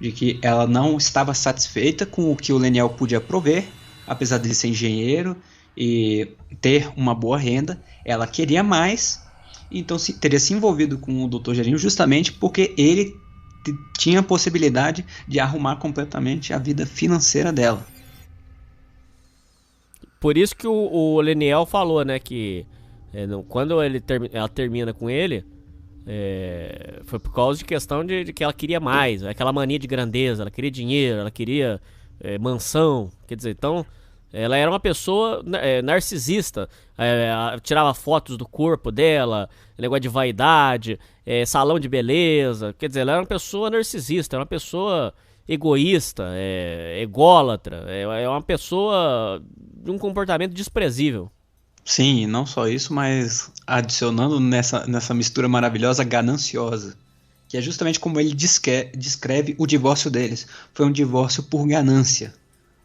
de que ela não estava satisfeita com o que o Leniel podia prover, apesar de ele ser engenheiro e ter uma boa renda. Ela queria mais, então teria se envolvido com o Dr. Jairinho justamente porque ele tinha a possibilidade de arrumar completamente a vida financeira dela. Por isso que o Leniel falou, né, que quando ela termina com ele, foi por causa de questão de que ela queria mais, aquela mania de grandeza, ela queria dinheiro, ela queria mansão, quer dizer, então ela era uma pessoa narcisista, tirava fotos do corpo dela, negócio de vaidade, salão de beleza, quer dizer, ela era uma pessoa narcisista, era uma pessoa egoísta, ególatra, é uma pessoa de um comportamento desprezível. Sim, e não só isso, mas adicionando nessa mistura maravilhosa, gananciosa, que é justamente como ele descreve o divórcio deles. Foi um divórcio por ganância,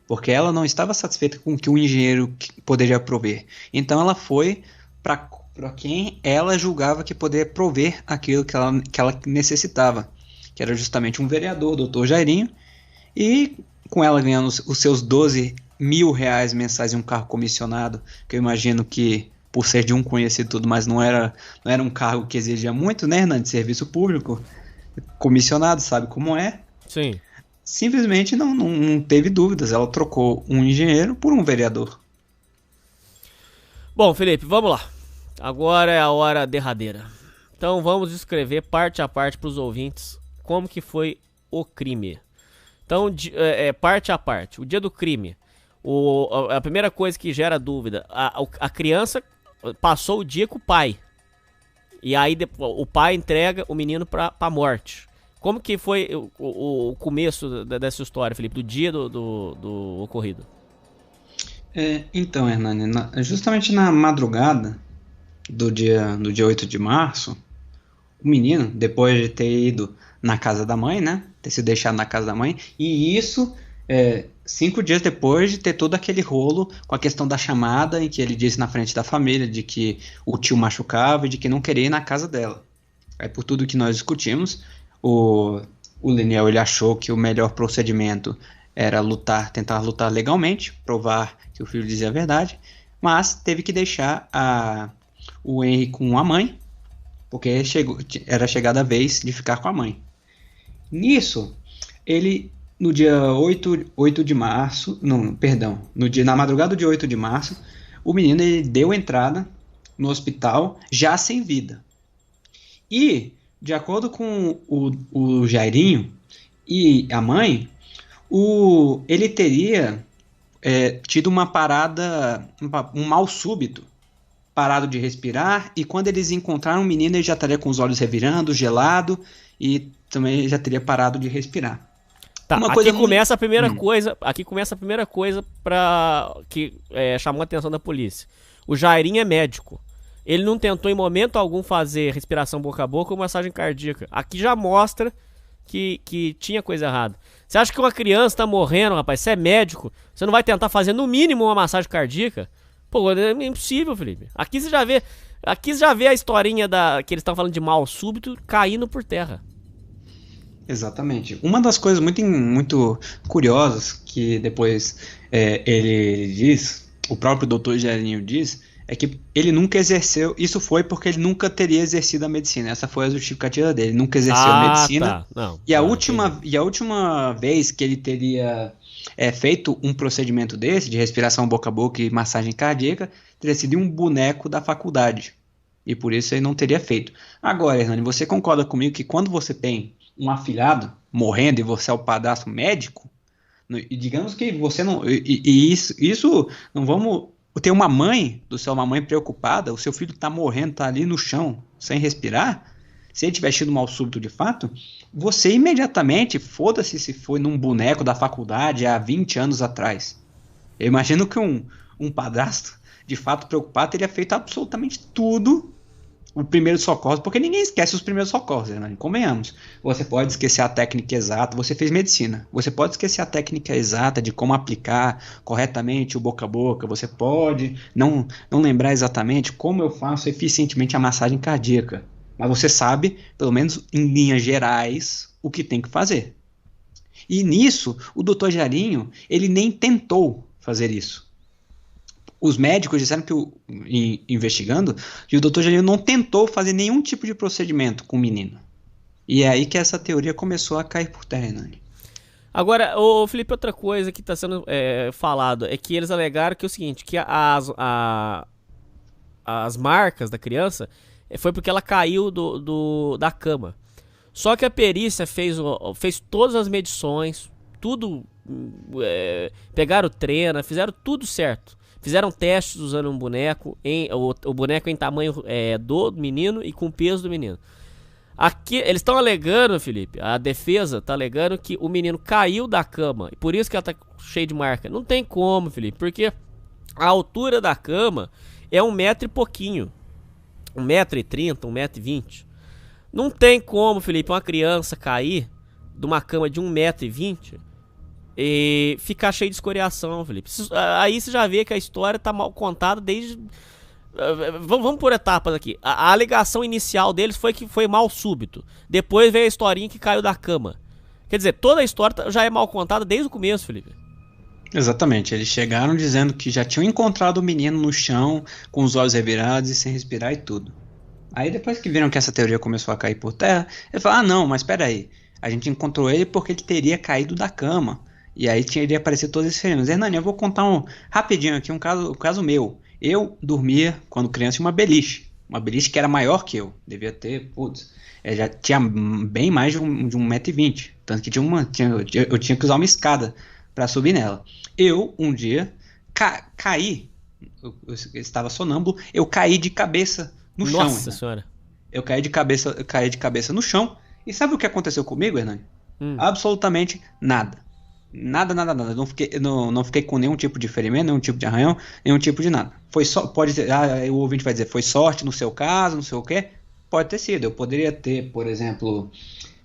porque ela não estava satisfeita com o que o engenheiro poderia prover. Então ela foi para quem ela julgava que poderia prover aquilo que ela necessitava, que era justamente um vereador, o Dr. Jairinho, e com ela ganhando os seus R$12.000 mensais em um carro comissionado, que eu imagino que, por ser de um conhecido tudo, mas não era um cargo que exigia muito, né, Hernani, de serviço público, comissionado, sabe como é? Sim. Simplesmente não teve dúvidas, ela trocou um engenheiro por um vereador. Bom, Felipe, vamos lá. Agora é a hora derradeira. Então vamos descrever parte a parte para os ouvintes como que foi o crime. Então, parte a parte. O dia do crime. A primeira coisa que gera dúvida, a criança passou o dia com o pai. E aí o pai entrega o menino pra morte. Como que foi o começo dessa história, Felipe, do dia do ocorrido? Então, Hernani, justamente na madrugada do dia 8 de março, o menino, depois de ter ido na casa da mãe, né, ter se deixado na casa da mãe, e isso 5 dias depois de ter todo aquele rolo com a questão da chamada, em que ele disse na frente da família de que o tio machucava e de que não queria ir na casa dela. Aí, por tudo que nós discutimos, o Leniel, ele achou que o melhor procedimento era tentar lutar legalmente, provar que o filho dizia a verdade, mas teve que deixar o Henry com a mãe, porque era chegada a vez de ficar com a mãe. Nisso, ele, no dia 8 de março, na madrugada do dia 8 de março, o menino ele deu entrada no hospital já sem vida. E, de acordo com o Jairinho, E a mãe, ele teria tido uma parada, um mal súbito, parado de respirar, e quando eles encontraram o menino, ele já estaria com os olhos revirando, gelado, e também já teria parado de respirar. Tá, aqui começa a primeira coisa, que chamou a atenção da polícia. O Jairinho é médico. Ele não tentou em momento algum fazer respiração boca a boca ou massagem cardíaca. Aqui já mostra que tinha coisa errada. Você acha que uma criança tá morrendo, rapaz? Você é médico, você não vai tentar fazer no mínimo uma massagem cardíaca? Pô, é impossível, Felipe. Aqui você já vê a historinha que eles estão falando de mal súbito caindo por terra. Exatamente. Uma das coisas muito curiosas que depois ele diz, o próprio Dr. Jairinho diz, é que ele nunca exerceu. Isso foi porque ele nunca teria exercido a medicina. Essa foi a justificativa dele. Ele nunca exerceu a medicina. Tá. Não, e a última vez que ele teria feito um procedimento desse, de respiração boca a boca e massagem cardíaca, teria sido um boneco da faculdade. E por isso ele não teria feito. Agora, Hernani, você concorda comigo que quando você tem um afilhado morrendo e você é o padrasto médico, e digamos que você não... Isso não vamos... Ter uma mãe preocupada, o seu filho está morrendo, está ali no chão, sem respirar, se ele tiver tido um mal súbito de fato, você imediatamente, foda-se se foi num boneco da faculdade há 20 anos atrás. Eu imagino que um padrasto, de fato preocupado, teria feito absolutamente tudo, o primeiro socorro, porque ninguém esquece os primeiros socorros, né? Convenhamos. Você pode esquecer a técnica exata, você fez medicina, você pode esquecer a técnica exata de como aplicar corretamente o boca a boca, você pode não lembrar exatamente como eu faço eficientemente a massagem cardíaca, mas você sabe, pelo menos em linhas gerais, o que tem que fazer. E nisso, o Dr. Jairinho, ele nem tentou fazer isso. Os médicos disseram que, investigando, que o Dr. Jairinho não tentou fazer nenhum tipo de procedimento com o menino. E é aí que essa teoria começou a cair por terra, né? Agora, Felipe, outra coisa que está sendo falado é que eles alegaram que é o seguinte, que as marcas da criança foi porque ela caiu da cama. Só que a perícia fez todas as medições, tudo, pegaram o treino, fizeram tudo certo. Fizeram testes usando um boneco, o boneco em tamanho do menino e com peso do menino. Aqui, eles estão alegando, Felipe, a defesa está alegando que o menino caiu da cama, e por isso que ela está cheia de marca. Não tem como, Felipe, porque a altura da cama é 1 metro e pouquinho. 1,30 m, 1,20 m. Não tem como, Felipe, uma criança cair de uma cama de 1,20 m e ficar cheio de escoriação, Felipe. Aí você já vê que a história tá mal contada desde... Vamos por etapas aqui. A alegação inicial deles foi que foi mal súbito. Depois veio a historinha que caiu da cama. Quer dizer, toda a história já é mal contada desde o começo, Felipe. Exatamente. Eles chegaram dizendo que já tinham encontrado o menino no chão, com os olhos revirados e sem respirar e tudo. Aí depois que viram que essa teoria começou a cair por terra, eles falaram, não, mas espera aí. A gente encontrou ele porque ele teria caído da cama. E aí iria aparecer todos esses fenômenos. Hernani, eu vou contar rapidinho aqui um caso meu. Eu dormia, quando criança, em uma beliche. Uma beliche que era maior que eu. Devia ter, já tinha bem mais de 1,20 m. Tanto que eu tinha que usar uma escada para subir nela. Eu, um dia, caí. Eu estava sonâmbulo. Eu caí de cabeça no chão. Nossa senhora. Eu caí de cabeça no chão. E sabe o que aconteceu comigo, Hernani? Absolutamente nada. Nada. Não fiquei com nenhum tipo de ferimento, nenhum tipo de arranhão, nenhum tipo de nada. Foi só, pode ser, o ouvinte vai dizer, foi sorte no seu caso, não sei o quê. Pode ter sido. Eu poderia ter, por exemplo,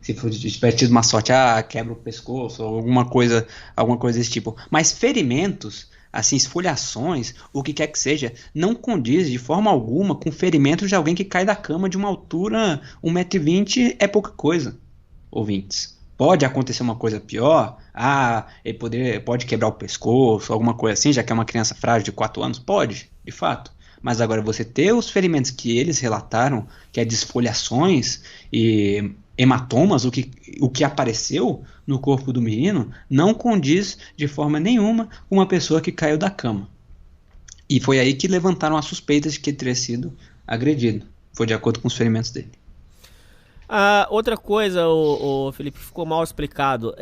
se tivesse tido uma sorte, quebra o pescoço, ou alguma coisa desse tipo. Mas ferimentos, assim, esfoliações, o que quer que seja, não condiz de forma alguma com ferimentos de alguém que cai da cama de uma altura 1,20 m é pouca coisa, ouvintes. Pode acontecer uma coisa pior, ele pode quebrar o pescoço, alguma coisa assim, já que é uma criança frágil de 4 anos, pode, de fato. Mas agora você ter os ferimentos que eles relataram, que é de esfoliações e hematomas, o que apareceu no corpo do menino, não condiz de forma nenhuma com uma pessoa que caiu da cama. E foi aí que levantaram as suspeitas de que ele teria sido agredido. Foi de acordo com os ferimentos dele. Outra coisa, o Felipe, ficou mal explicado.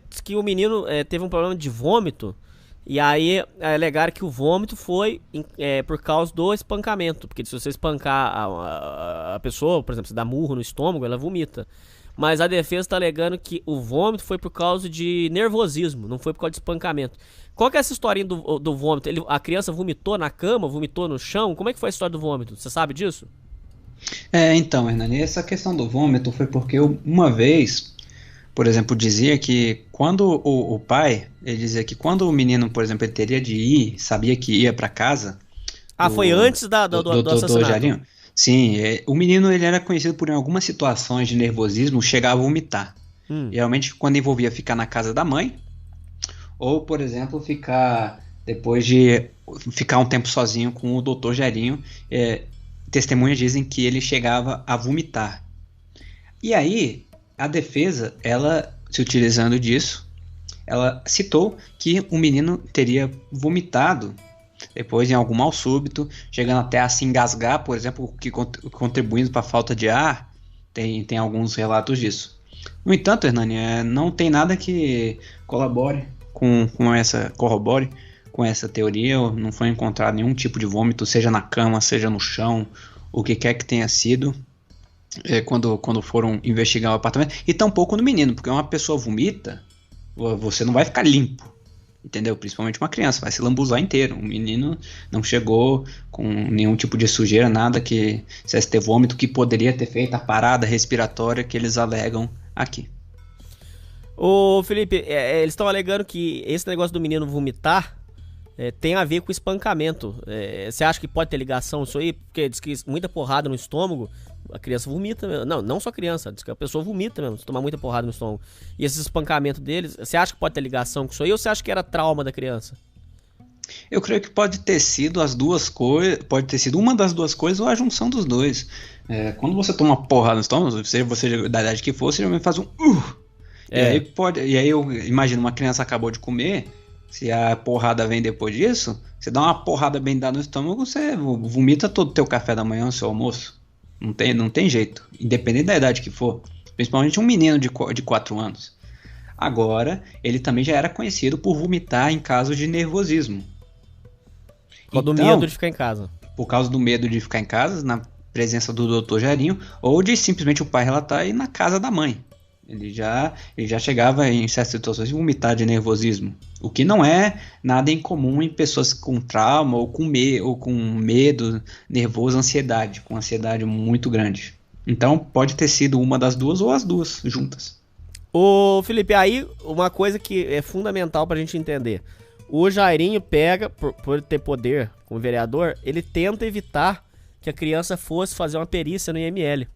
Diz que o menino teve um problema de vômito. E aí alegaram que o vômito foi por causa do espancamento. Porque se você espancar a pessoa, por exemplo, se dá murro no estômago, ela vomita. Mas a defesa está alegando que o vômito foi por causa de nervosismo, não foi por causa de espancamento. Qual que é essa historinha do vômito? A criança vomitou na cama, vomitou no chão? Como é que foi a história do vômito? Você sabe disso? Então, Hernani, essa questão do vômito foi porque uma vez, por exemplo, dizia que quando o pai, ele dizia que quando o menino, por exemplo, ele teria de ir, sabia que ia para casa. Foi antes do assassinato? Jairinho? Sim, o menino ele era conhecido por, em algumas situações de nervosismo, chegar a vomitar. Realmente, quando envolvia ficar na casa da mãe, ou, por exemplo, depois de ficar um tempo sozinho com o Dr. Jairinho, testemunhas dizem que ele chegava a vomitar. E aí, a defesa, ela, se utilizando disso, ela citou que o menino teria vomitado depois em algum mal súbito, chegando até a se engasgar, por exemplo, que contribuindo para a falta de ar. Tem alguns relatos disso. No entanto, Hernani, não tem nada que corrobore com essa teoria. Não foi encontrado nenhum tipo de vômito, seja na cama, seja no chão, o que quer que tenha sido, quando foram investigar o apartamento. E tampouco no menino, porque uma pessoa vomita, você não vai ficar limpo, entendeu? Principalmente uma criança, vai se lambuzar inteiro. O menino não chegou com nenhum tipo de sujeira, nada que se ter vômito, que poderia ter feito a parada respiratória que eles alegam aqui. Ô Felipe, eles estão alegando que esse negócio do menino vomitar tem a ver com espancamento. Você acha que pode ter ligação isso aí? Porque diz que muita porrada no estômago, a criança vomita mesmo. Não só a criança, diz que a pessoa vomita mesmo, se tomar muita porrada no estômago. E esse espancamento deles, você acha que pode ter ligação com isso aí, ou você acha que era trauma da criança? Eu creio que pode ter sido as duas coisas, pode ter sido uma das duas coisas ou a junção dos dois. Quando você toma uma porrada no estômago, seja você da idade que for, você geralmente faz um E aí eu imagino, uma criança acabou de comer, se a porrada vem depois disso, você dá uma porrada bem dada no estômago, você vomita todo o teu café da manhã, o seu almoço. Não tem jeito, independente da idade que for. Principalmente um menino de 4 anos. Agora, ele também já era conhecido por vomitar em casos de nervosismo. Por causa do medo de ficar em casa. Por causa do medo de ficar em casa, na presença do Dr. Jairinho, ou de simplesmente o pai relatar ir na casa da mãe. Ele já chegava em certas situações de vomitar de nervosismo. O que não é nada incomum em pessoas com trauma ou com medo nervoso, ansiedade, com ansiedade muito grande. Então pode ter sido uma das duas ou as duas juntas. Ô Felipe, aí uma coisa que é fundamental pra gente entender. O Jairinho pega, por ter poder como vereador, ele tenta evitar que a criança fosse fazer uma perícia no IML.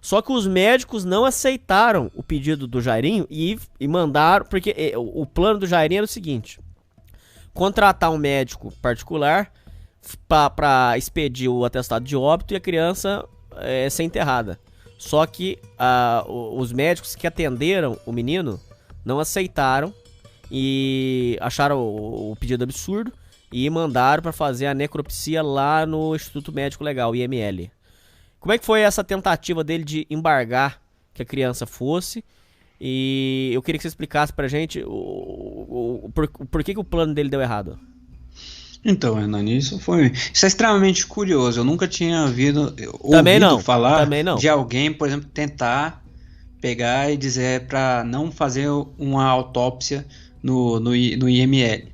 Só que os médicos não aceitaram o pedido do Jairinho e mandaram, porque o plano do Jairinho era o seguinte: contratar um médico particular para expedir o atestado de óbito e a criança ser enterrada. Só que os médicos que atenderam o menino não aceitaram e acharam o pedido absurdo e mandaram para fazer a necropsia lá no Instituto Médico Legal, IML. Como é que foi essa tentativa dele de embargar que a criança fosse? E eu queria que você explicasse pra gente por que o plano dele deu errado. Então, Hernani, isso é extremamente curioso. Eu nunca tinha ouvido falar de alguém, por exemplo, tentar pegar e dizer para não fazer uma autópsia no IML,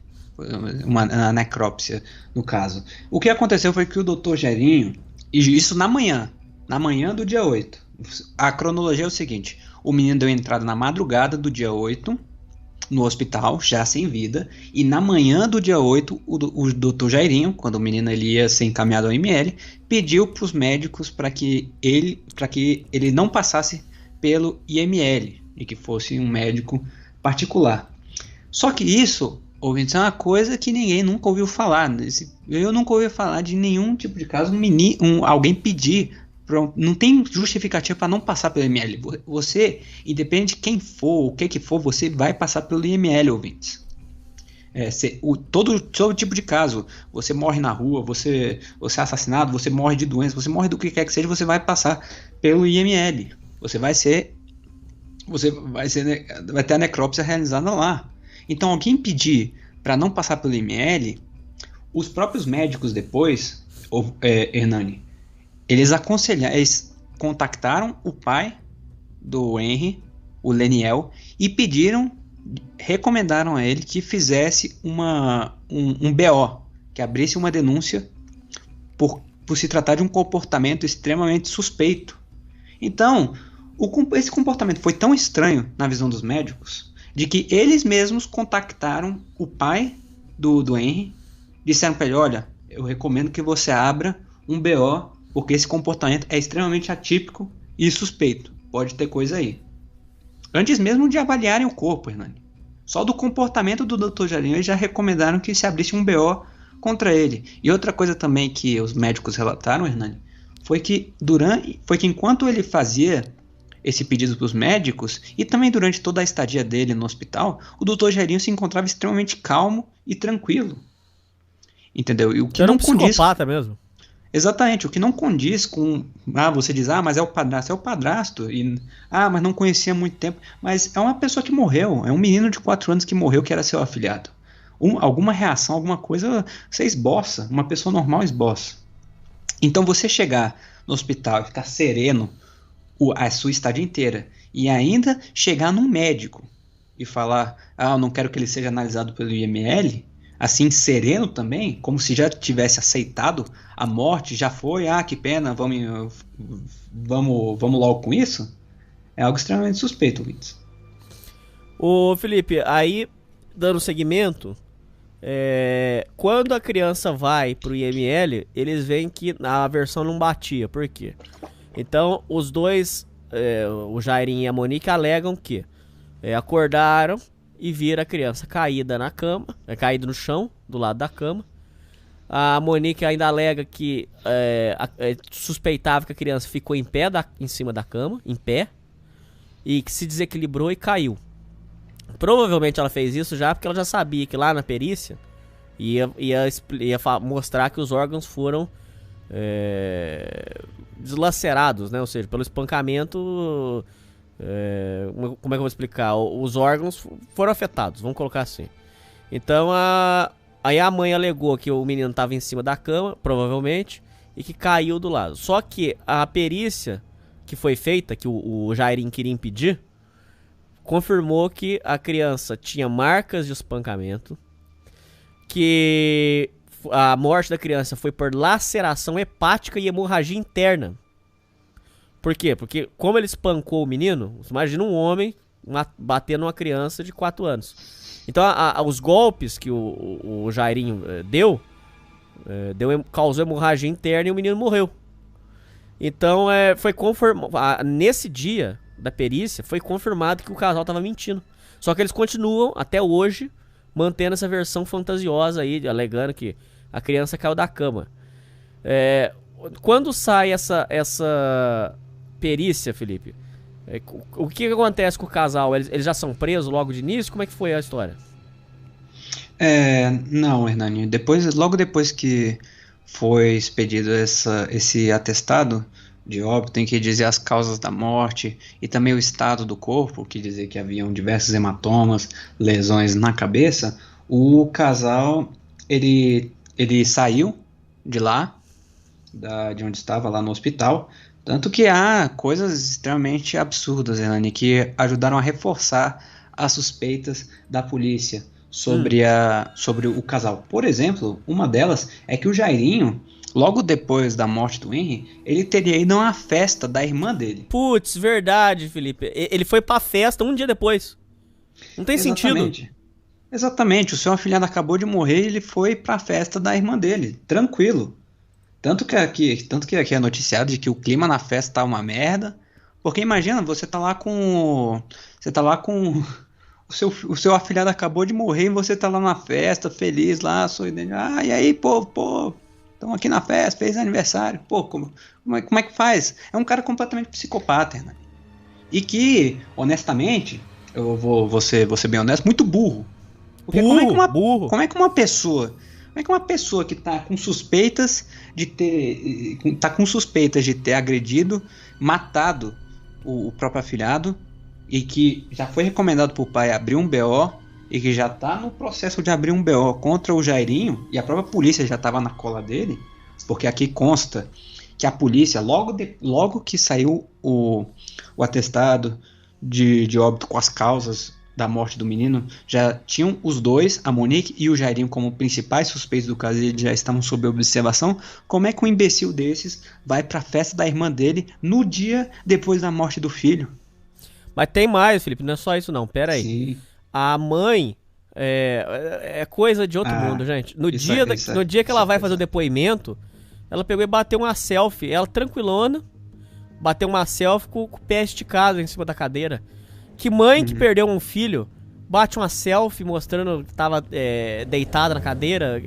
uma necrópsia, no caso. O que aconteceu foi que o Dr. Jairinho, e isso na manhã do dia 8. A cronologia é o seguinte: o menino deu entrada na madrugada do dia 8 no hospital, já sem vida, e na manhã do dia 8, o Dr. Jairinho, quando o menino ele ia ser encaminhado ao IML, pediu para os médicos para que ele não passasse pelo IML e que fosse um médico particular. Só que isso, ouvintes, é uma coisa que ninguém nunca ouviu falar. Eu nunca ouvi falar de nenhum tipo de caso, alguém pedir. Não tem justificativa para não passar pelo IML. Você, independente de quem for, o que for, você vai passar pelo IML, ouvintes. Todo tipo de caso, você morre na rua, você é assassinado, você morre de doença, você morre do que quer que seja, você vai passar pelo IML. você vai ter a necrópsia realizada lá. Então, alguém pedir para não passar pelo IML, os próprios médicos depois, Hernani, eles contactaram o pai do Henry, o Leniel, e recomendaram a ele que fizesse um BO, que abrisse uma denúncia por se tratar de um comportamento extremamente suspeito. Então, esse comportamento foi tão estranho na visão dos médicos, de que eles mesmos contactaram o pai do Henry, disseram para ele, olha, eu recomendo que você abra um BO, porque esse comportamento é extremamente atípico e suspeito, pode ter coisa aí. Antes mesmo de avaliarem o corpo, Hernani. Só do comportamento do Dr. Jairinho eles já recomendaram que se abrisse um BO contra ele. E outra coisa também que os médicos relataram, Hernani, foi que enquanto ele fazia esse pedido para os médicos, e também durante toda a estadia dele no hospital, o Dr. Jairinho se encontrava extremamente calmo e tranquilo. Entendeu? E o que era não um psicopata mesmo. Exatamente, o que não condiz com... você diz, mas é o padrasto. E, mas não conhecia há muito tempo. Mas é uma pessoa que morreu, é um menino de 4 anos que morreu, que era seu afilhado. Alguma reação, alguma coisa, você esboça, uma pessoa normal esboça. Então você chegar no hospital e ficar sereno a sua estadia inteira, e ainda chegar num médico e falar, eu não quero que ele seja analisado pelo IML, assim, sereno também, como se já tivesse aceitado a morte, já foi, que pena, vamos logo com isso, é algo extremamente suspeito, Luiz. Ô Felipe, aí, dando seguimento, quando a criança vai pro IML, eles veem que a versão não batia, por quê? Então, os dois, o Jairinho e a Monique, alegam que acordaram e viram a criança caída na cama, caída no chão, do lado da cama. A Monique ainda alega que suspeitava que a criança ficou em pé em cima da cama, em pé, e que se desequilibrou e caiu. Provavelmente ela fez isso já porque ela já sabia que lá na perícia ia mostrar que os órgãos foram deslacerados, né? Ou seja, pelo espancamento, como é que eu vou explicar? Os órgãos foram afetados, vamos colocar assim. Então aí a mãe alegou que o menino estava em cima da cama, provavelmente, e que caiu do lado. Só que a perícia que foi feita, que o Jairinho queria impedir, confirmou que a criança tinha marcas de espancamento, que a morte da criança foi por laceração hepática e hemorragia interna. Por quê? Porque como ele espancou o menino, imagina um homem batendo uma criança de 4 anos. Então os golpes que o Jairinho causou hemorragia interna e o menino morreu. Então foi confirmado, nesse dia da perícia, foi confirmado que o casal estava mentindo. Só que eles continuam, até hoje, mantendo essa versão fantasiosa aí, alegando que a criança caiu da cama. Quando sai essa perícia, Felipe, o que acontece com o casal? Eles já são presos logo de início? Como é que foi a história? Não, Hernani. Logo depois que foi expedido esse atestado de óbito, tem que dizer as causas da morte e também o estado do corpo, que dizer que haviam diversos hematomas, lesões na cabeça. O casal, ele saiu de lá, de onde estava, lá no hospital. Tanto que há coisas extremamente absurdas, Hernani, que ajudaram a reforçar as suspeitas da polícia sobre o casal. Por exemplo, uma delas é que o Jairinho, logo depois da morte do Henry, ele teria ido a uma festa da irmã dele. Putz, verdade, Felipe. Ele foi pra festa um dia depois. Não tem sentido. Exatamente. O seu afilhado acabou de morrer e ele foi pra festa da irmã dele. Tranquilo. Tanto que aqui é noticiado de que o clima na festa tá uma merda. Porque imagina, você tá lá com o seu afilhado acabou de morrer e você tá lá na festa, feliz lá, sorridente. E aí, pô, estamos aqui na festa, fez aniversário. Pô, como é que faz? É um cara completamente psicopata, né? E que, honestamente, eu vou ser bem honesto, muito burro. Porque burro. Como é que uma pessoa que tá com suspeitas de ter agredido, matado o próprio afilhado e que já foi recomendado por pai abrir um BO e que já tá no processo de abrir um BO contra o Jairinho, e a própria polícia já estava na cola dele, porque aqui consta que a polícia, logo que saiu o atestado de óbito com as causas da morte do menino, já tinham os dois, a Monique e o Jairinho, como principais suspeitos do caso, e já estavam sob observação. Como é que um imbecil desses vai pra festa da irmã dele no dia depois da morte do filho? Mas tem mais, Felipe, não é só isso não, pera aí. Sim. A mãe é coisa de outro mundo, gente. No dia que ela vai fazer o depoimento, ela pegou e bateu uma selfie, ela tranquilona, bateu uma selfie com o pé esticado em cima da cadeira. Que mãe que perdeu um filho bate uma selfie mostrando que tava deitada na cadeira?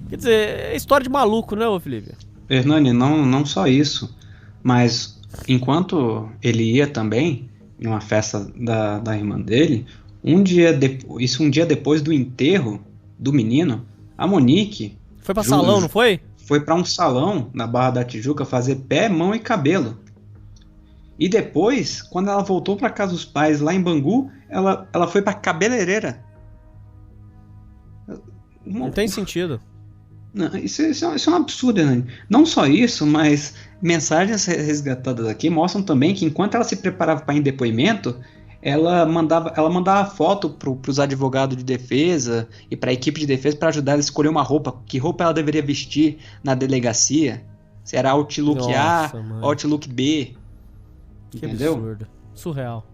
Quer dizer, é história de maluco, né, ô Felipe? Hernani, não só isso, mas enquanto ele ia também em uma festa da irmã dele, um dia depois do enterro do menino, a Monique foi pra salão, não foi? Foi pra um salão na Barra da Tijuca fazer pé, mão e cabelo. E depois, quando ela voltou pra casa dos pais lá em Bangu, ela foi pra cabeleireira. Não tem sentido. Não, isso é um absurdo, né? Não só isso, mas mensagens resgatadas aqui mostram também que enquanto ela se preparava para ir em depoimento, ela mandava foto pros advogados de defesa e para a equipe de defesa para ajudar ela a escolher uma roupa. Que roupa ela deveria vestir na delegacia? Se era Outlook A, Outlook B. Que entendeu? Absurdo. Surreal.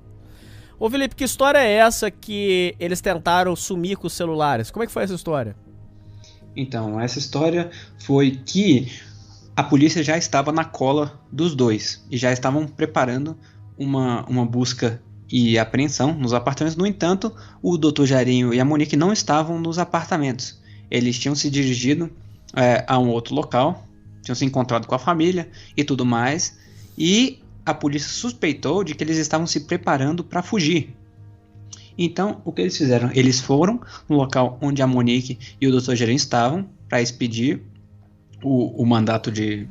Ô Felipe, que história é essa que eles tentaram sumir com os celulares? Como é que foi essa história? Então, essa história foi que a polícia já estava na cola dos dois e já estavam preparando uma busca e apreensão nos apartamentos. No entanto, o Dr. Jairinho e a Monique não estavam nos apartamentos. Eles tinham se dirigido a um outro local, tinham se encontrado com a família e tudo mais, e a polícia suspeitou de que eles estavam se preparando para fugir. Então, o que eles fizeram? Eles foram no local onde a Monique e o Dr. Jairinho estavam para expedir o mandato de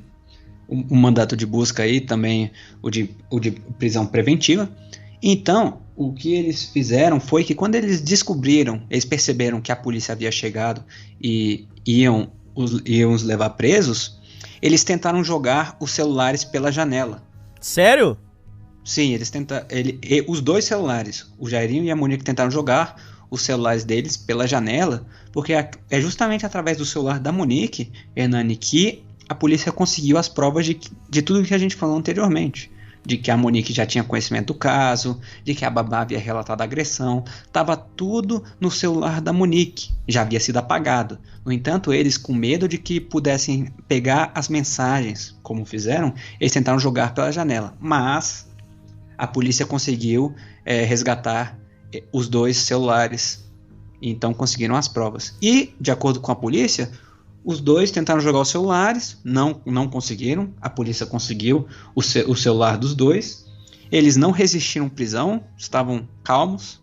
busca aí, também o de prisão preventiva. Então, o que eles fizeram foi que quando eles perceberam que a polícia havia chegado e iam os levar presos, eles tentaram jogar os celulares pela janela. Sério? Sim, os dois celulares, o Jairinho e a Monique, tentaram jogar os celulares deles pela janela, porque é justamente através do celular da Monique, Hernani, que a polícia conseguiu as provas de tudo que a gente falou anteriormente. De que a Monique já tinha conhecimento do caso, de que a babá havia relatado a agressão, estava tudo no celular da Monique, já havia sido apagado. No entanto, eles, com medo de que pudessem pegar as mensagens, como fizeram, eles tentaram jogar pela janela, mas a polícia conseguiu resgatar os dois celulares, então conseguiram as provas. E, de acordo com a polícia, os dois tentaram jogar os celulares, não conseguiram, a polícia conseguiu o celular dos dois, eles não resistiram prisão, estavam calmos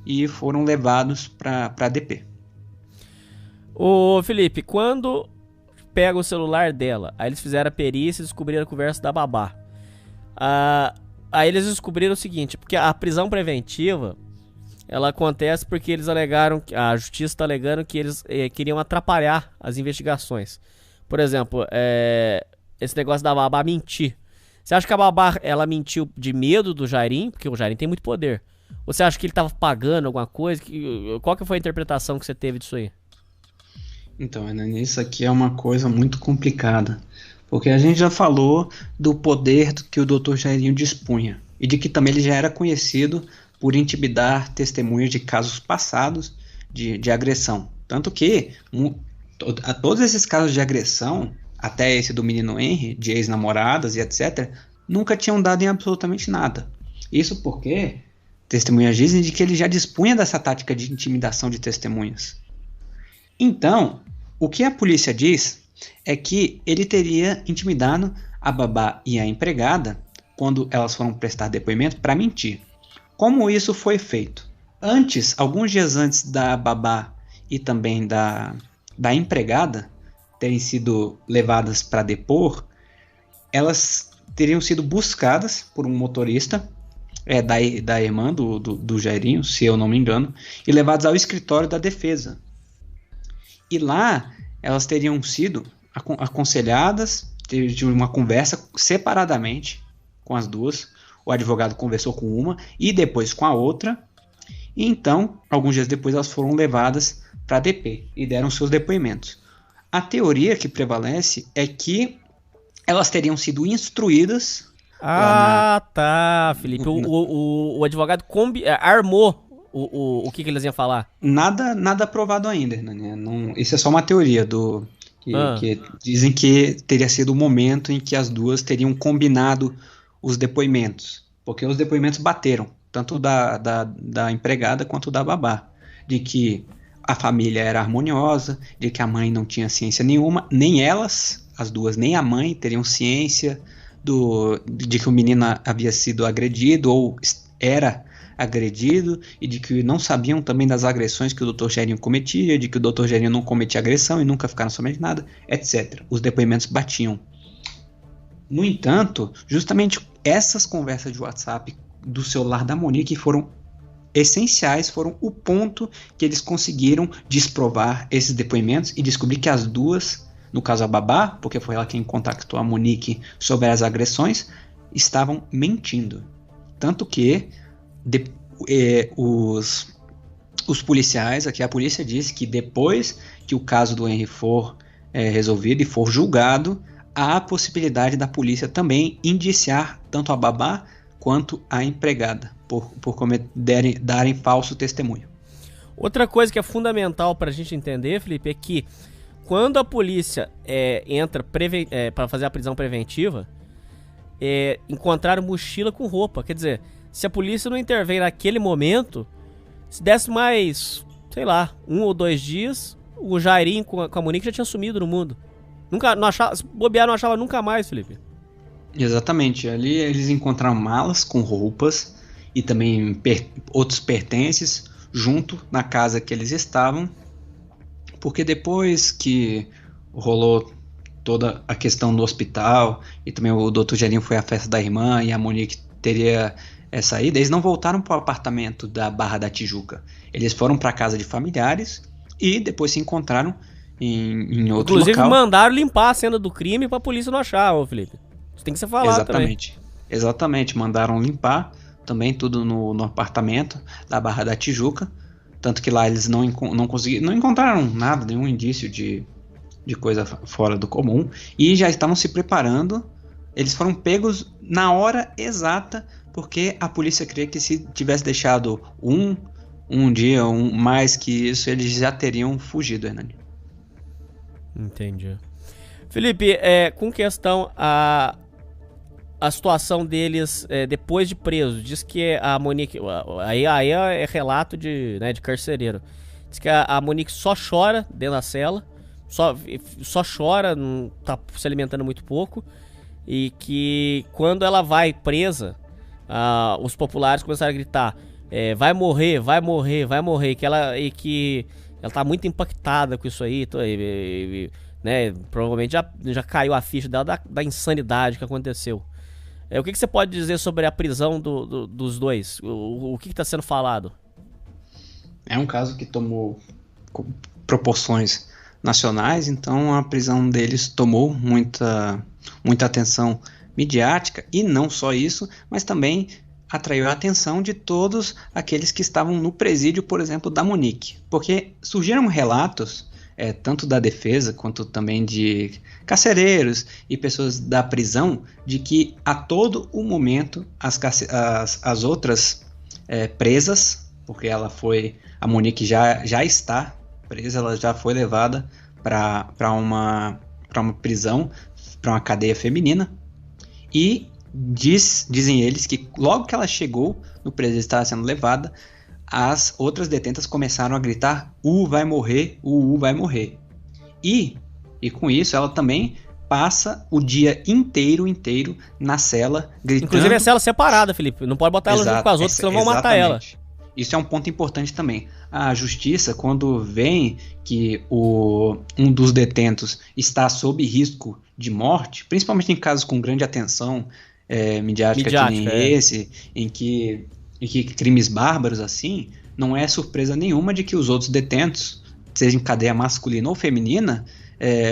e foram levados para a DP. Ô Felipe, quando pega o celular dela, aí eles fizeram a perícia e descobriram a conversa da babá. Aí eles descobriram o seguinte, porque a prisão preventiva, ela acontece porque eles alegaram, a justiça está alegando que eles queriam atrapalhar as investigações. Por exemplo, esse negócio da babá mentir. Você acha que a babá, ela mentiu de medo do Jairinho? Porque o Jairinho tem muito poder. Ou você acha que ele estava pagando alguma coisa? Qual que foi a interpretação que você teve disso aí? Então, isso aqui é uma coisa muito complicada. Porque a gente já falou do poder que o Dr. Jairinho dispunha. E de que também ele já era conhecido por intimidar testemunhas de casos passados de agressão. Tanto que todos esses casos de agressão, até esse do menino Henry, de ex-namoradas e etc., nunca tinham dado em absolutamente nada. Isso porque testemunhas dizem de que ele já dispunha dessa tática de intimidação de testemunhas. Então, o que a polícia diz é que ele teria intimidado a babá e a empregada quando elas foram prestar depoimento para mentir. Como isso foi feito? Alguns dias antes da babá e também da empregada terem sido levadas para depor, elas teriam sido buscadas por um motorista da irmã do Jairinho, se eu não me engano, e levadas ao escritório da defesa. E lá elas teriam sido aconselhadas, de uma conversa separadamente com as duas. O advogado conversou com uma e depois com a outra. E então, alguns dias depois, elas foram levadas para a DP e deram seus depoimentos. A teoria que prevalece é que elas teriam sido instruídas. Tá, Felipe. O advogado armou o que eles iam falar. Nada provado ainda, né? Não, isso é só uma teoria que dizem que teria sido o momento em que as duas teriam combinado os depoimentos, porque os depoimentos bateram, tanto da empregada quanto da babá, de que a família era harmoniosa, de que a mãe não tinha ciência nenhuma, nem elas, as duas, nem a mãe teriam ciência de que o menino havia sido agredido ou era agredido, e de que não sabiam também das agressões que o Dr. Jairinho cometia, de que o Dr. Jairinho não cometia agressão e nunca ficaram sabendo de nada, etc. Os depoimentos batiam. No entanto, justamente essas conversas de WhatsApp do celular da Monique foram essenciais, foram o ponto que eles conseguiram desprovar esses depoimentos e descobrir que as duas, no caso a babá, porque foi ela quem contactou a Monique sobre as agressões, estavam mentindo. Tanto que os policiais, aqui a polícia disse que depois que o caso do Henry for resolvido e for julgado, há a possibilidade da polícia também indiciar tanto a babá quanto a empregada por darem falso testemunho. Outra coisa que é fundamental para a gente entender, Felipe, é que quando a polícia entra para fazer a prisão preventiva, encontraram mochila com roupa. Quer dizer, se a polícia não intervém naquele momento, se desse mais, sei lá, 1 ou 2 dias, o Jairinho com a Monique já tinha sumido no mundo. Se bobear, não achava nunca mais, Felipe. Exatamente. Ali eles encontraram malas com roupas e também outros pertences junto na casa que eles estavam, porque depois que rolou toda a questão no hospital e também o Dr. Jairinho foi à festa da irmã e a Monique teria saída, eles não voltaram para o apartamento da Barra da Tijuca. Eles foram para a casa de familiares e depois se encontraram em outro local. Inclusive mandaram limpar a cena do crime para a polícia não achar, ô Felipe. Isso tem que ser falado também. Exatamente, mandaram limpar também tudo no apartamento da Barra da Tijuca, tanto que lá eles não encontraram nada, nenhum indício de coisa fora do comum, e já estavam se preparando. Eles foram pegos na hora exata, porque a polícia cria que se tivesse deixado um dia mais que isso, eles já teriam fugido, Hernani. Entendi. Felipe, com questão a situação deles depois de preso, diz que a Monique, aí é relato de carcereiro, diz que a Monique só chora dentro da cela, só chora, não tá se alimentando muito pouco, e que quando ela vai presa, os populares começaram a gritar, vai morrer, vai morrer, vai morrer, que ela tá muito impactada com isso aí, né, provavelmente já caiu a ficha dela da insanidade que aconteceu. O que você pode dizer sobre a prisão dos dois? O que está sendo falado? É um caso que tomou proporções nacionais, então a prisão deles tomou muita atenção midiática, e não só isso, mas também atraiu a atenção de todos aqueles que estavam no presídio, por exemplo, da Monique, porque surgiram relatos tanto da defesa quanto também de carcereiros e pessoas da prisão, de que a todo o momento as outras presas, porque a Monique já está presa, ela já foi levada para uma prisão, para uma cadeia feminina, e dizem eles que logo que ela chegou no presídio, estava sendo levada, as outras detentas começaram a gritar, vai morrer, vai morrer. E com isso ela também passa o dia inteiro na cela gritando. Inclusive é cela separada, Felipe. Não pode botar ela junto com as outras, senão vão matar ela. Isso é um ponto importante também. A justiça, quando vê que um dos detentos está sob risco de morte, principalmente em casos com grande atenção midiática que nem esse, em que crimes bárbaros assim, não é surpresa nenhuma de que os outros detentos, seja em cadeia masculina ou feminina,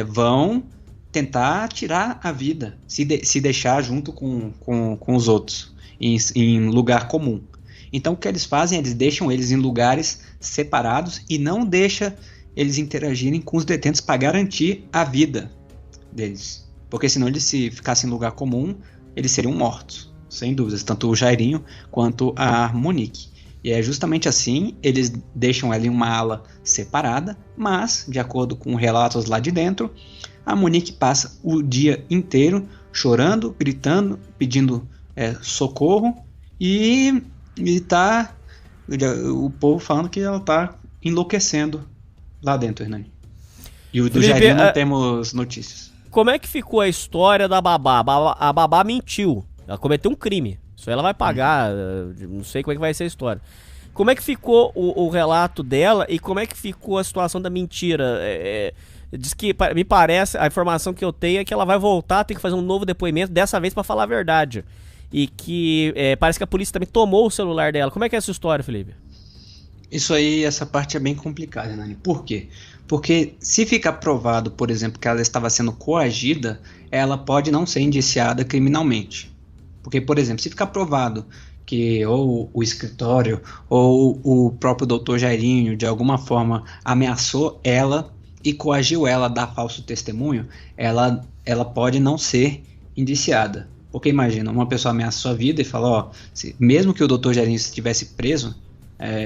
vão tentar tirar a vida, se deixar junto com os outros, em lugar comum. Então o que eles fazem, eles deixam eles em lugares separados e não deixam eles interagirem com os detentos para garantir a vida deles. Porque senão eles, se ficassem em lugar comum, eles seriam mortos, sem dúvidas, tanto o Jairinho quanto a Monique. E é justamente assim, eles deixam ela em uma ala separada, mas, de acordo com relatos lá de dentro, a Monique passa o dia inteiro chorando, gritando, pedindo socorro e tá o povo falando que ela tá enlouquecendo lá dentro, Hernani. E o do Jairinho não temos notícias. Como é que ficou a história da babá? A babá mentiu. Ela cometeu um crime. Isso aí ela vai pagar. Não sei como é que vai ser a história. Como é que ficou o relato dela e como é que ficou a situação da mentira? Diz que, me parece, a informação que eu tenho é que ela vai voltar, tem que fazer um novo depoimento, dessa vez pra falar a verdade. E que parece que a polícia também tomou o celular dela. Como é que é essa história, Felipe? Isso aí, essa parte é bem complicada, Nani. Por quê? Porque se ficar provado, por exemplo, que ela estava sendo coagida, ela pode não ser indiciada criminalmente. Porque, por exemplo, se ficar provado que ou o escritório ou o próprio doutor Jairinho de alguma forma ameaçou ela e coagiu ela a dar falso testemunho, ela pode não ser indiciada. Porque imagina, uma pessoa ameaça sua vida e fala, mesmo que o doutor Jairinho estivesse preso,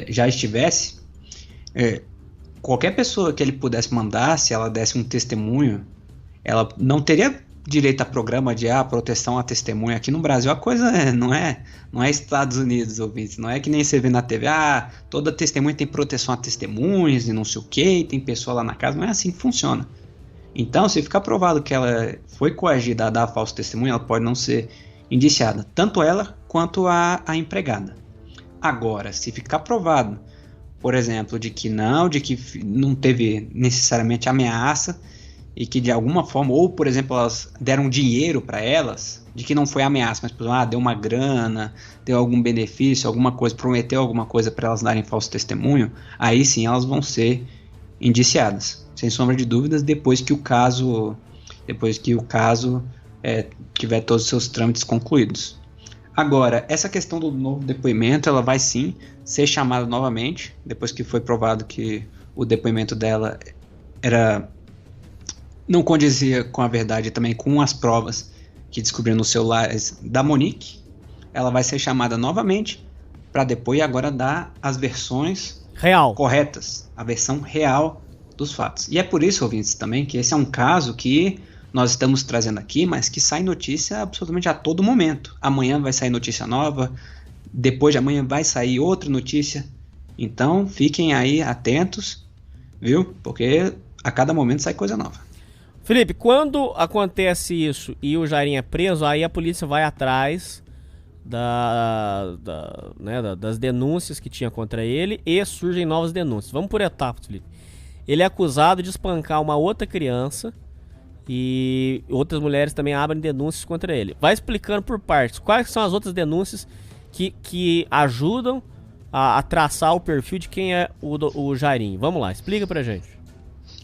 já estivesse, qualquer pessoa que ele pudesse mandar, se ela desse um testemunho, ela não teria direito a programa de proteção a testemunha. Aqui no Brasil a coisa não é Estados Unidos, ouvintes, não é que nem você vê na TV, toda testemunha tem proteção a testemunhas e não sei o que, tem pessoa lá na casa, não é assim que funciona. Então, se ficar provado que ela foi coagida a dar falso testemunho, ela pode não ser indiciada, tanto ela quanto a empregada. Agora, se ficar provado, por exemplo, de que não teve necessariamente ameaça e que de alguma forma, ou por exemplo, elas deram dinheiro para elas, de que não foi ameaça, mas por exemplo, deu uma grana, deu algum benefício, alguma coisa, prometeu alguma coisa para elas darem falso testemunho, aí sim elas vão ser indiciadas, sem sombra de dúvidas, depois que o caso tiver todos os seus trâmites concluídos. Agora, essa questão do novo depoimento, ela vai sim ser chamada novamente, depois que foi provado que o depoimento dela não condizia com a verdade e também com as provas que descobriram nos celulares da Monique. Ela vai ser chamada novamente para depois agora dar as versões corretas, a versão real dos fatos. E é por isso, ouvintes, também, que esse é um caso que nós estamos trazendo aqui, mas que sai notícia absolutamente a todo momento. Amanhã vai sair notícia nova, depois de amanhã vai sair outra notícia. Então, fiquem aí atentos, viu? Porque a cada momento sai coisa nova. Felipe, quando acontece isso e o Jairinho é preso, aí a polícia vai atrás das denúncias que tinha contra ele e surgem novas denúncias. Vamos por etapas, Felipe. Ele é acusado de espancar uma outra criança e outras mulheres também abrem denúncias contra ele. Vai explicando por partes quais são as outras denúncias que ajudam a traçar o perfil de quem é o Jairinho. Vamos lá, explica pra gente.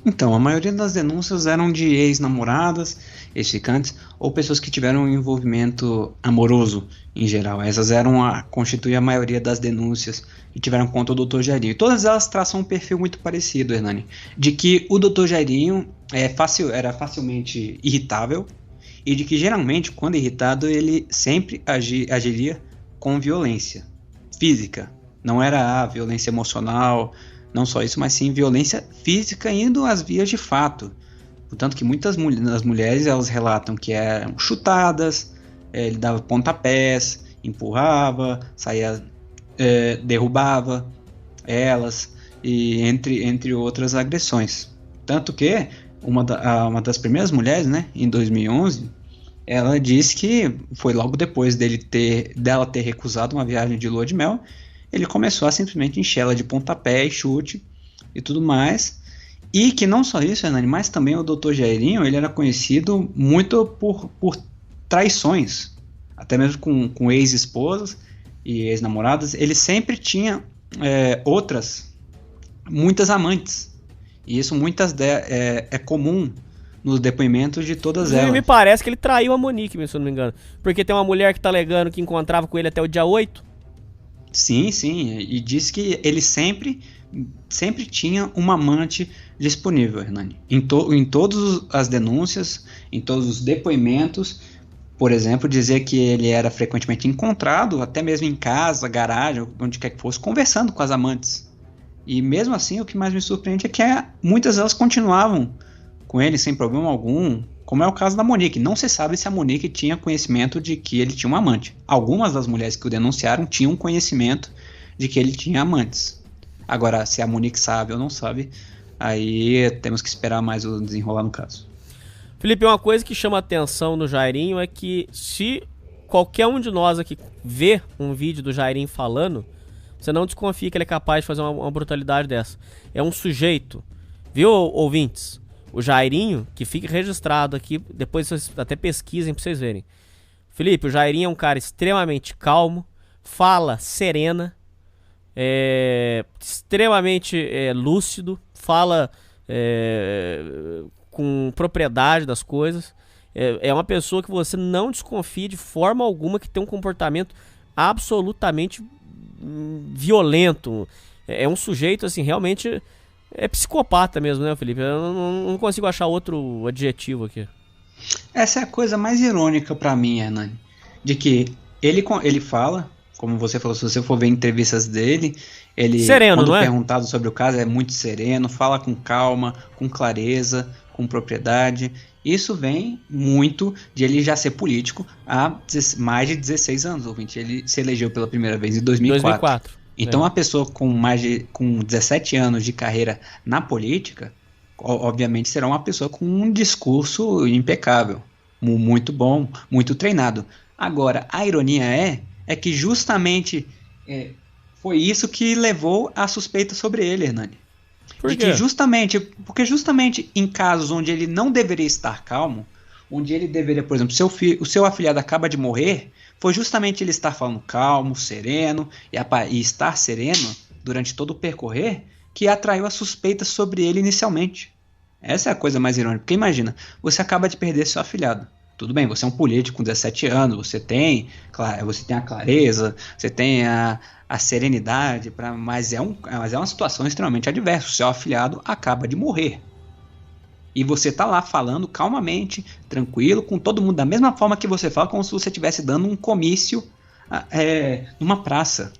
Então, a maioria das denúncias eram de ex-namoradas, ex-ficantes ou pessoas que tiveram um envolvimento amoroso em geral. Essas constituíam a maioria das denúncias que tiveram contra o Dr. Jairinho. Todas elas traçam um perfil muito parecido, Hernani, de que o Dr. Jairinho era facilmente irritável e de que geralmente, quando irritado, ele sempre agiria com violência física. Não era violência emocional, não só isso, mas sim violência física indo às vias de fato. Portanto que muitas das mulheres, elas relatam que eram chutadas, ele dava pontapés, empurrava, saía, derrubava elas, e entre outras agressões. Tanto que uma das primeiras mulheres, né, em 2011, ela disse que foi logo depois dela ter recusado uma viagem de lua de mel, ele começou a simplesmente encher ela de pontapé e chute e tudo mais. E que não só isso, Hernani, mas também o Dr. Jairinho, ele era conhecido muito por traições, até mesmo com ex-esposas e ex-namoradas. Ele sempre tinha muitas amantes, e isso é comum nos depoimentos de todas elas. Me parece que ele traiu a Monique, se eu não me engano, porque tem uma mulher que tá alegando que encontrava com ele até o dia 8. Sim, e diz que ele sempre tinha uma amante disponível, Hernani. Em todas as denúncias, em todos os depoimentos, por exemplo, dizer que ele era frequentemente encontrado, até mesmo em casa, garagem, onde quer que fosse, conversando com as amantes. E mesmo assim, o que mais me surpreende é que muitas delas continuavam com ele sem problema algum, como é o caso da Monique. Não se sabe se a Monique tinha conhecimento de que ele tinha uma amante. Algumas das mulheres que o denunciaram tinham conhecimento de que ele tinha amantes. Agora, se a Monique sabe ou não sabe, aí temos que esperar mais o desenrolar no caso. Felipe, uma coisa que chama atenção no Jairinho é que se qualquer um de nós aqui vê um vídeo do Jairinho falando, você não desconfia que ele é capaz de fazer uma brutalidade dessa. É um sujeito, viu, ouvintes? O Jairinho, que fique registrado aqui, depois vocês até pesquisem pra vocês verem. Felipe, o Jairinho é um cara extremamente calmo, fala serena, extremamente lúcido, fala com propriedade das coisas. É uma pessoa que você não desconfia de forma alguma, que tem um comportamento absolutamente violento. É um sujeito, assim, realmente... É psicopata mesmo, né, Felipe? Eu não consigo achar outro adjetivo aqui. Essa é a coisa mais irônica pra mim, Hernani. De que ele fala, como você falou, se você for ver entrevistas dele, ele, sereno, quando não é? Perguntado sobre o caso, é muito sereno, fala com calma, com clareza, com propriedade. Isso vem muito de ele já ser político há mais de 16 anos, ouvinte. Ele se elegeu pela primeira vez em 2004. Então, uma pessoa com 17 anos de carreira na política, obviamente será uma pessoa com um discurso impecável, muito bom, muito treinado. Agora, a ironia é que justamente foi isso que levou a suspeita sobre ele, Hernani. Por quê? Porque justamente em casos onde ele não deveria estar calmo, onde ele deveria, por exemplo, o seu afilhado acaba de morrer, foi justamente ele estar falando calmo, sereno, e estar sereno durante todo o percorrer, que atraiu a suspeita sobre ele inicialmente. Essa é a coisa mais irônica, porque imagina, você acaba de perder seu afilhado. Tudo bem, você é um político com 17 anos, você tem a clareza, você tem a serenidade, mas é uma situação extremamente adversa. O seu afilhado acaba de morrer. E você tá lá falando calmamente, tranquilo, com todo mundo, da mesma forma que você fala, como se você estivesse dando um comício numa praça.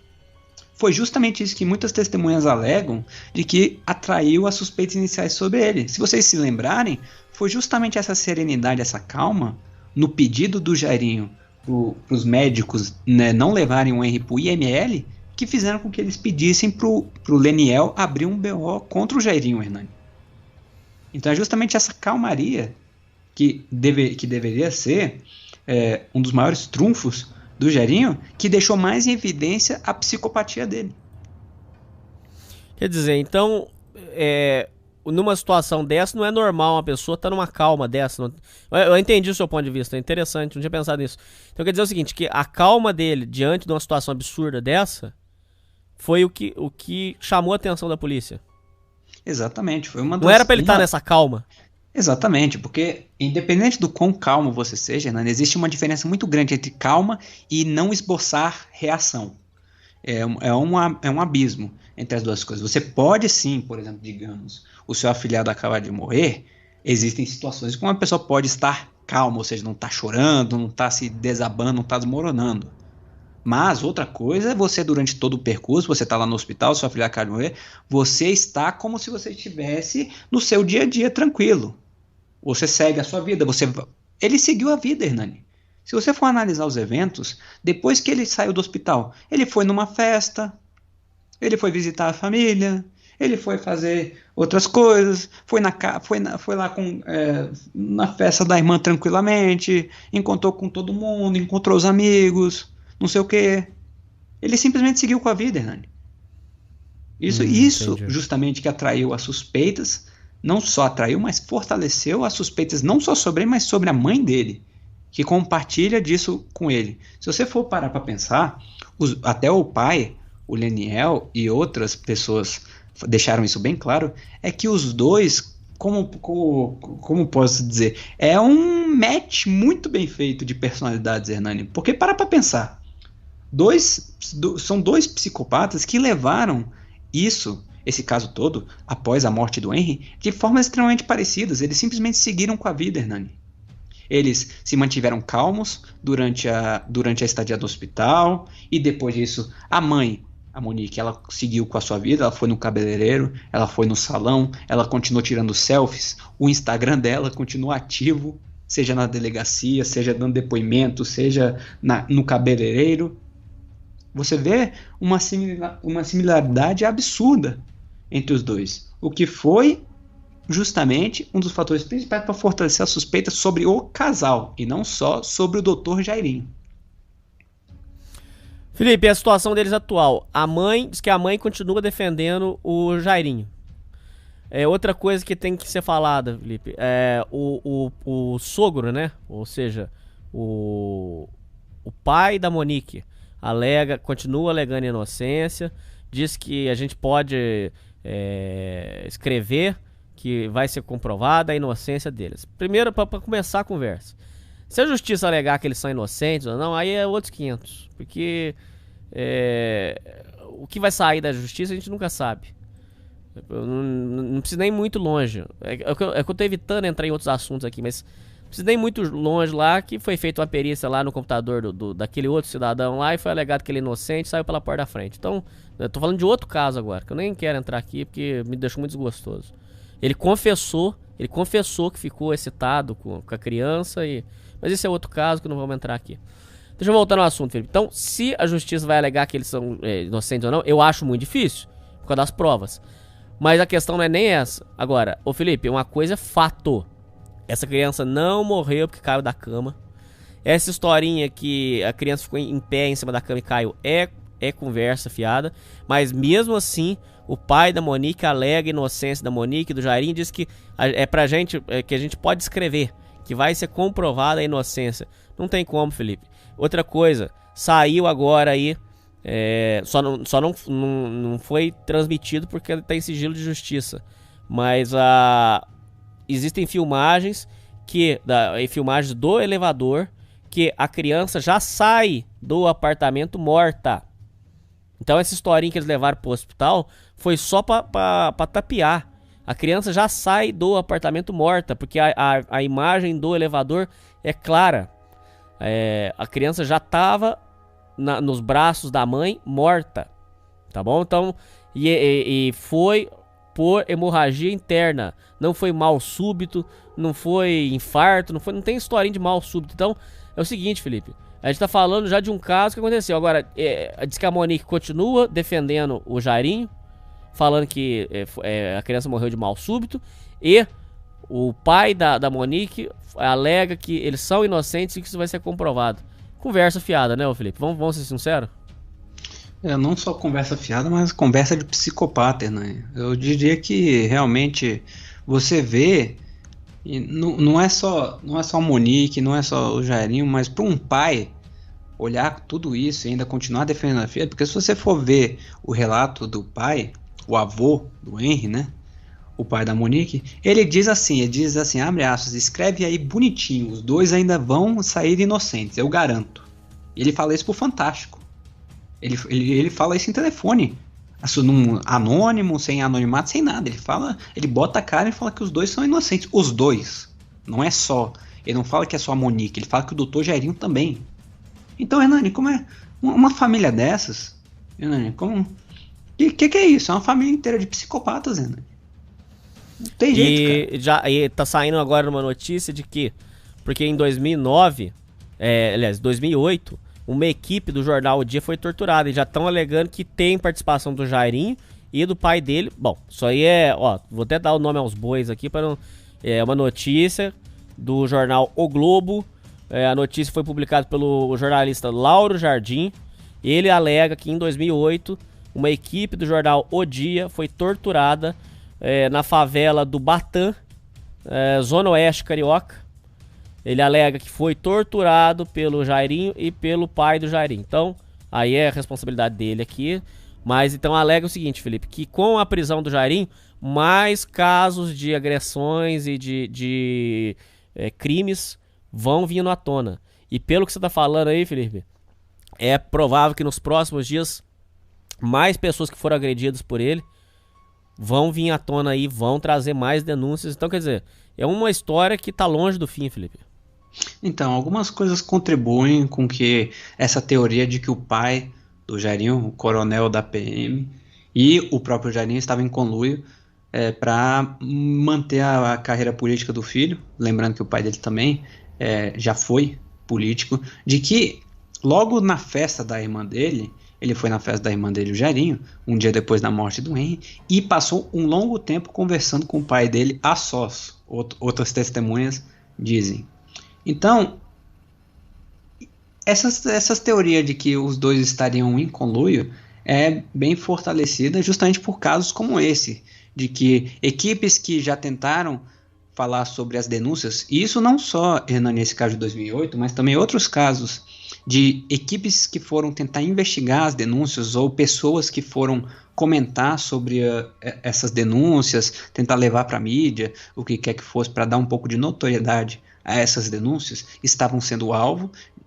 Foi justamente isso que muitas testemunhas alegam, de que atraiu as suspeitas iniciais sobre ele. Se vocês se lembrarem, foi justamente essa serenidade, essa calma, no pedido do Jairinho para os médicos, né, não levarem o Henry para o IML, que fizeram com que eles pedissem para o Leniel abrir um BO contra o Jairinho, Hernani. Então é justamente essa calmaria que deveria ser um dos maiores trunfos do Jairinho, que deixou mais em evidência a psicopatia dele. Quer dizer, então, numa situação dessa, não é normal uma pessoa estar numa calma dessa. Eu entendi o seu ponto de vista, é interessante, não tinha pensado nisso. Então quer dizer o seguinte, que a calma dele diante de uma situação absurda dessa foi o que chamou a atenção da polícia. Exatamente. Não era pra ele estar nessa calma. Exatamente, porque independente do quão calmo você seja, né, existe uma diferença muito grande entre calma e não esboçar reação. É um abismo entre as duas coisas. Você pode sim, por exemplo, digamos, o seu afilhado acaba de morrer, existem situações que uma pessoa pode estar calma, ou seja, não está chorando, não está se desabando, não está desmoronando. Mas outra coisa é você, durante todo o percurso, você está lá no hospital, seu afilhado acaba de morrer, você está como se você estivesse no seu dia a dia tranquilo. Você segue a sua vida. Ele seguiu a vida, Hernani. Se você for analisar os eventos, depois que ele saiu do hospital, ele foi numa festa, ele foi visitar a família, ele foi fazer outras coisas, foi lá na festa da irmã tranquilamente, encontrou com todo mundo, encontrou os amigos, não sei o quê. Ele simplesmente seguiu com a vida, Hernani. Isso Entendi. justamente que atraiu as suspeitas, não só atraiu, mas fortaleceu as suspeitas não só sobre ele, mas sobre a mãe dele, que compartilha disso com ele. Se você for parar para pensar, até o pai, o Leniel e outras pessoas deixaram isso bem claro, é que os dois, como posso dizer, é um match muito bem feito de personalidades, Hernani. Porque para pensar, são dois psicopatas que levaram esse caso todo, após a morte do Henry, de formas extremamente parecidas. Eles simplesmente seguiram com a vida, Hernani. Eles se mantiveram calmos durante a estadia do hospital, e depois disso, a mãe, a Monique, ela seguiu com a sua vida, ela foi no cabeleireiro, ela foi no salão, ela continuou tirando selfies, o Instagram dela continua ativo, seja na delegacia, seja dando depoimento, seja no cabeleireiro. Você vê uma similaridade absurda entre os dois, o que foi justamente um dos fatores principais para fortalecer a suspeita sobre o casal, e não só sobre o Dr. Jairinho. Felipe, a situação deles atual. Diz que a mãe continua defendendo o Jairinho. Outra coisa que tem que ser falada, Felipe, o sogro, né? Ou seja, o pai da Monique continua alegando inocência, diz que a gente pode escrever que vai ser comprovada a inocência deles. Primeiro, para começar a conversa, se a justiça alegar que eles são inocentes ou não, aí é outros 500, porque o que vai sair da justiça a gente nunca sabe. Não precisa nem ir muito longe. É que eu tô evitando entrar em outros assuntos aqui, mas não precisa nem ir muito longe lá, que foi feita uma perícia lá no computador daquele outro cidadão lá, e foi alegado que ele é inocente e saiu pela porta da frente. Então, eu tô falando de outro caso agora, que eu nem quero entrar aqui, porque me deixou muito desgostoso. Ele confessou que ficou excitado com a criança, mas esse é outro caso que não vamos entrar aqui. Deixa eu voltar no assunto, Felipe. Então, se a justiça vai alegar que eles são inocentes ou não, eu acho muito difícil, por causa das provas. Mas a questão não é nem essa. Agora, ô Felipe, uma coisa é fato. Essa criança não morreu porque caiu da cama. Essa historinha que a criança ficou em pé em cima da cama e caiu é conversa fiada. Mas mesmo assim, o pai da Monique alega a inocência da Monique, do Jairinho, diz que pra gente, que a gente pode escrever, que vai ser comprovada a inocência. Não tem como, Felipe. Outra coisa, saiu agora aí, só não foi transmitido porque está em sigilo de justiça. Mas existem filmagens filmagens do elevador, que a criança já sai do apartamento morta. Então essa historinha que eles levaram pro hospital foi só pra tapear. A criança já sai do apartamento morta, porque a imagem do elevador é clara. A criança já tava nos braços da mãe morta, tá bom? Então, e foi por hemorragia interna, não foi mal súbito, não foi infarto, não tem historinha de mal súbito. Então, é o seguinte, Felipe, a gente tá falando já de um caso que aconteceu. Agora, diz que a Monique continua defendendo o Jairinho, falando que a criança morreu de mal súbito, e o pai da Monique alega que eles são inocentes e que isso vai ser comprovado. Conversa fiada, né, Felipe? Vamos ser sinceros? Não só conversa fiada, mas conversa de psicopata, né? Eu diria que realmente você vê, não é só a Monique, não é só o Jairinho, mas para um pai olhar tudo isso e ainda continuar defendendo a filha, porque se você for ver o relato do pai, o avô do Henry, né? O pai da Monique, ele diz assim, abre aspas, escreve aí bonitinho, os dois ainda vão sair inocentes, eu garanto. Ele fala isso pro Fantástico. Ele fala isso em telefone, anônimo, sem anonimato, sem nada. Ele bota a cara e fala que os dois são inocentes. Os dois, não é só. Ele não fala que é só a Monique, ele fala que o Dr. Jairinho também. Então, Hernani, como é uma família dessas? Hernani, como... Que é isso? É uma família inteira de psicopatas, Hernani. Não tem jeito, cara. E tá saindo agora uma notícia de que, porque em 2009, 2008, uma equipe do jornal O Dia foi torturada, e já estão alegando que tem participação do Jairinho e do pai dele. Bom, isso aí vou até dar o nome aos bois aqui para não... É uma notícia do jornal O Globo. A notícia foi publicada pelo jornalista Lauro Jardim, Ele alega que em 2008 uma equipe do jornal O Dia foi torturada na favela do Batã, Zona Oeste Carioca. Ele alega que foi torturado pelo Jairinho e pelo pai do Jairinho. Então, aí é a responsabilidade dele aqui. Mas então alega o seguinte, Felipe, que com a prisão do Jairinho, mais casos de agressões e de crimes vão vindo à tona. E pelo que você tá falando aí, Felipe, é provável que nos próximos dias mais pessoas que foram agredidas por ele vão vir à tona aí, vão trazer mais denúncias. Então, quer dizer, é uma história que tá longe do fim, Felipe. Então, algumas coisas contribuem com que essa teoria de que o pai do Jairinho, o coronel da PM, e o próprio Jairinho estavam em conluio para manter a carreira política do filho, lembrando que o pai dele também já foi político, de que logo na festa da irmã dele, ele foi na festa da irmã dele, o Jairinho, um dia depois da morte do Henry, e passou um longo tempo conversando com o pai dele a sós, outras testemunhas dizem. Então, essas teorias de que os dois estariam em conluio é bem fortalecida justamente por casos como esse, de que equipes que já tentaram falar sobre as denúncias, e isso não só nesse caso de 2008, mas também outros casos de equipes que foram tentar investigar as denúncias ou pessoas que foram comentar sobre essas denúncias, tentar levar para a mídia, o que quer que fosse, para dar um pouco de notoriedade a essas denúncias, estavam sendo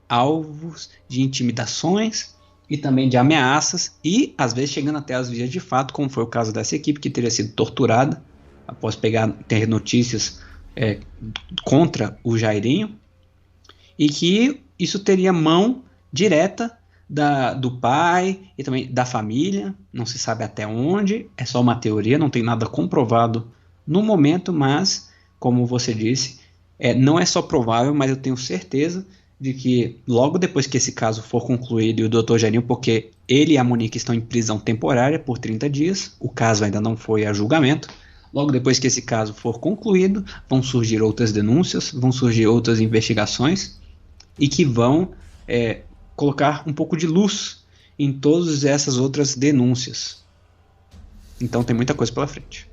alvos de intimidações e também de ameaças e às vezes chegando até as vias de fato, como foi o caso dessa equipe que teria sido torturada após ter notícias contra o Jairinho, e que isso teria mão direta do pai e também da família, não se sabe até onde, é só uma teoria, não tem nada comprovado no momento, mas, como você disse, não é só provável, mas eu tenho certeza de que logo depois que esse caso for concluído e o Dr. Jairinho, porque ele e a Monique estão em prisão temporária por 30 dias, o caso ainda não foi a julgamento, logo depois que esse caso for concluído, vão surgir outras denúncias, vão surgir outras investigações e que vão colocar um pouco de luz em todas essas outras denúncias. Então tem muita coisa pela frente.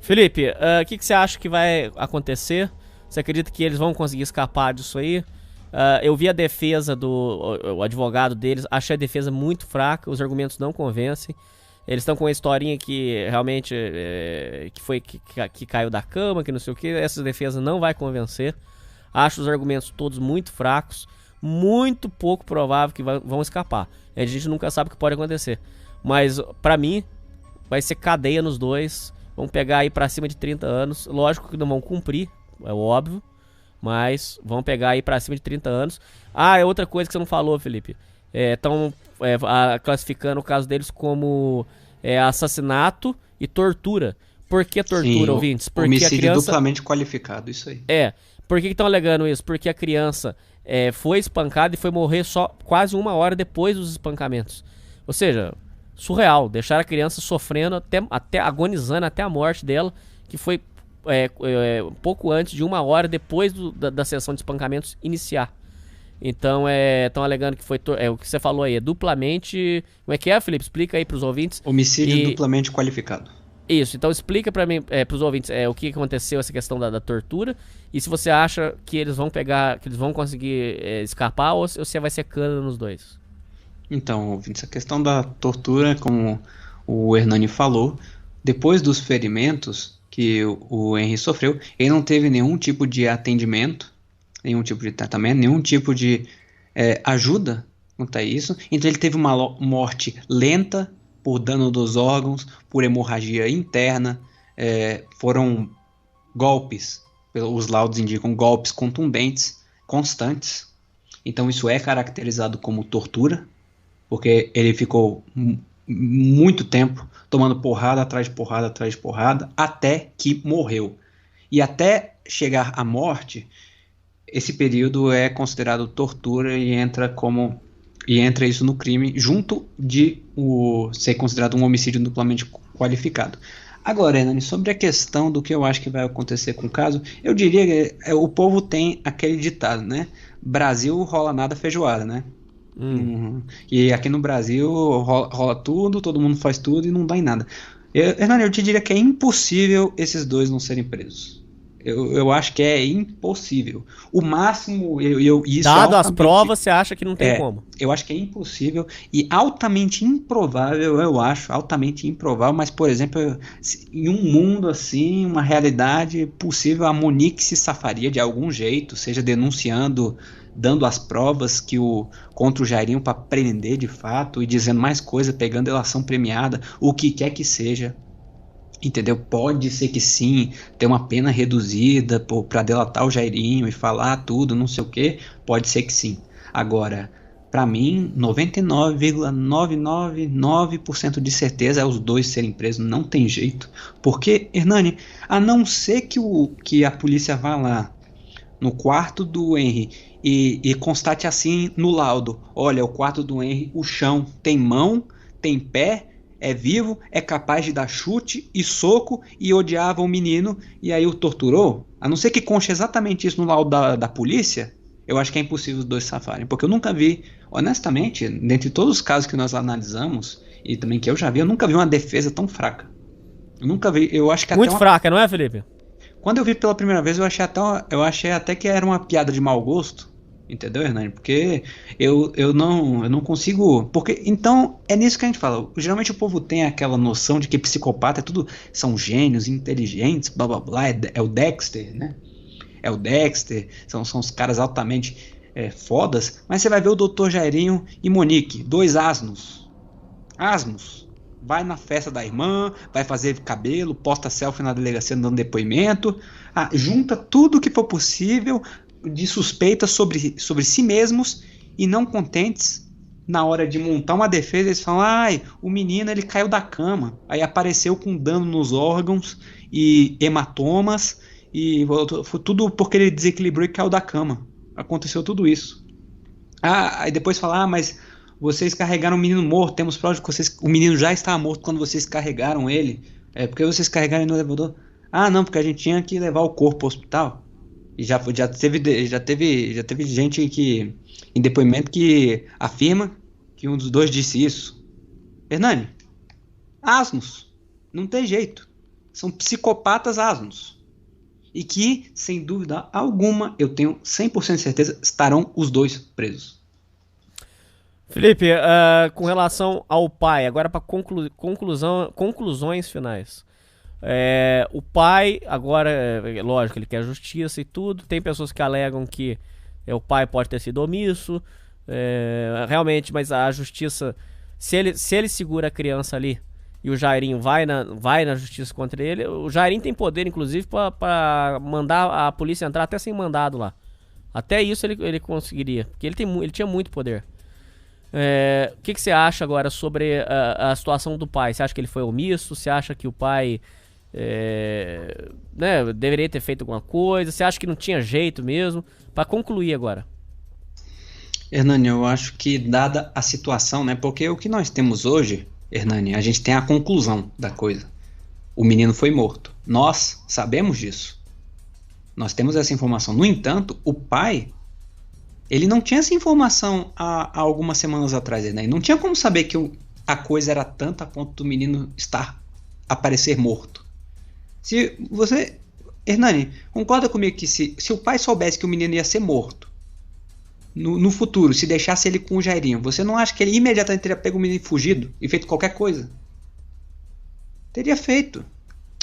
Felipe, o que você acha que vai acontecer? Você acredita que eles vão conseguir escapar disso aí? Eu vi a defesa o advogado deles, achei a defesa muito fraca, os argumentos não convencem. Eles estão com uma historinha que realmente que caiu da cama, que não sei o que. Essa defesa não vai convencer. Acho os argumentos todos muito fracos, muito pouco provável que vão escapar. A gente nunca sabe o que pode acontecer. Mas pra mim vai ser cadeia nos dois. Vão pegar aí pra cima de 30 anos. Lógico que não vão cumprir, é óbvio, mas vão pegar aí pra cima de 30 anos. É outra coisa que você não falou, Felipe. Estão classificando o caso deles como assassinato e tortura. Por que tortura, Sim, ouvintes? Porque homicídio a criança... duplamente qualificado, isso aí. Por que estão alegando isso? Porque a criança foi espancada e foi morrer só quase 1 hora depois dos espancamentos. Ou seja, surreal. Deixar a criança sofrendo, até agonizando até a morte dela, que foi pouco antes de 1 hora depois da sessão de espancamentos iniciar. Então, estão alegando que foi... o que você falou aí, duplamente... Como é que é, Felipe? Explica aí pros ouvintes. Homicídio duplamente qualificado. Isso, então explica pra mim, pros ouvintes, o que aconteceu, essa questão da tortura, e se você acha que eles vão que eles vão conseguir escapar, ou se vai ser cana nos dois. Então, ouvintes, a questão da tortura, como o Hernani falou, depois dos ferimentos que o Henry sofreu, ele não teve nenhum tipo de atendimento, nenhum tipo de tratamento, nenhum tipo de ajuda quanto a isso, então ele teve uma morte lenta, por dano dos órgãos, por hemorragia interna, foram golpes, os laudos indicam golpes contundentes, constantes, então isso é caracterizado como tortura, porque ele ficou muito tempo tomando porrada atrás de porrada atrás de porrada, até que morreu. E até chegar à morte, esse período é considerado tortura e entra isso no crime, junto de ser considerado um homicídio duplamente qualificado. Agora, Hernani, sobre a questão do que eu acho que vai acontecer com o caso, eu diria que o povo tem aquele ditado, né? Brasil rola nada feijoada, né? E aqui no Brasil rola tudo, todo mundo faz tudo e não dá em nada. Hernani, eu te diria que é impossível esses dois não serem presos. Eu acho que é impossível. O máximo... isso Dado as provas, você acha que não tem como? Eu acho que é impossível e altamente improvável, eu acho. Altamente improvável, mas, por exemplo, em um mundo assim, uma realidade possível, a Monique se safaria de algum jeito, seja denunciando, dando as provas contra o Jairinho para prender de fato e dizendo mais coisa, pegando delação premiada, o que quer que seja. Entendeu? Pode ser que sim, ter uma pena reduzida para delatar o Jairinho e falar tudo, não sei o que, pode ser que sim. Agora, para mim, 99,999% de certeza é os dois serem presos, não tem jeito. Porque, Hernani, a não ser que a polícia vá lá no quarto do Henry e constate assim no laudo, olha, o quarto do Henry, o chão tem mão, tem pé, é vivo, é capaz de dar chute e soco e odiava o menino e aí o torturou, a não ser que conste exatamente isso no laudo da polícia, eu acho que é impossível os dois safarem, porque eu nunca vi, honestamente, dentre todos os casos que nós analisamos e também que eu já vi, eu nunca vi uma defesa tão fraca. Eu nunca vi, eu acho que muito fraca, não é, Felipe? Quando eu vi pela primeira vez, eu achei até que era uma piada de mau gosto. Entendeu, Hernani? Porque eu não consigo... Porque, então, é nisso que a gente fala. Geralmente o povo tem aquela noção de que psicopata são gênios, inteligentes, blá blá blá, é o Dexter, né? É o Dexter, são os caras altamente fodas. Mas você vai ver o Dr. Jairinho e Monique, dois asnos. Asnos. Vai na festa da irmã, vai fazer cabelo, posta selfie na delegacia dando depoimento, junta tudo que for possível de suspeitas sobre si mesmos e não contentes, na hora de montar uma defesa, eles falam, o menino ele caiu da cama, aí apareceu com dano nos órgãos e hematomas, e foi tudo porque ele desequilibrou e caiu da cama. Aconteceu tudo isso. Aí depois fala, mas vocês carregaram o menino morto, temos provas de que o menino já estava morto quando vocês carregaram ele. Porque vocês carregaram ele no elevador? Não, porque a gente tinha que levar o corpo para o hospital. E já teve gente que, em depoimento, que afirma que um dos dois disse isso. Hernani, asnos, não tem jeito. São psicopatas asnos. E que, sem dúvida alguma, eu tenho 100% de certeza, estarão os dois presos. Felipe, com relação ao pai, agora para conclusões finais. O pai, agora, lógico, ele quer justiça e tudo. Tem pessoas que alegam que o pai pode ter sido omisso, realmente, mas a justiça, se ele segura a criança ali e o Jairinho vai na justiça contra ele, o Jairinho tem poder, inclusive, para mandar a polícia entrar até sem mandado lá. Até isso ele conseguiria, porque ele tinha muito poder. O que você acha agora sobre a situação do pai? Você acha que ele foi omisso? Você acha que o pai deveria ter feito alguma coisa? Você acha que não tinha jeito mesmo? Para concluir agora. Hernani, eu acho que dada a situação, né? Porque o que nós temos hoje, Hernani, a gente tem a conclusão da coisa. O menino foi morto. Nós sabemos disso. Nós temos essa informação. No entanto, o pai, ele não tinha essa informação há algumas semanas atrás, né? Ele não tinha como saber que a coisa era tanta a ponto do menino aparecer morto. Se você, Hernani, concorda comigo que se o pai soubesse que o menino ia ser morto no futuro, se deixasse ele com o Jairinho, você não acha que ele imediatamente teria pego o menino e fugido e feito qualquer coisa? Teria feito.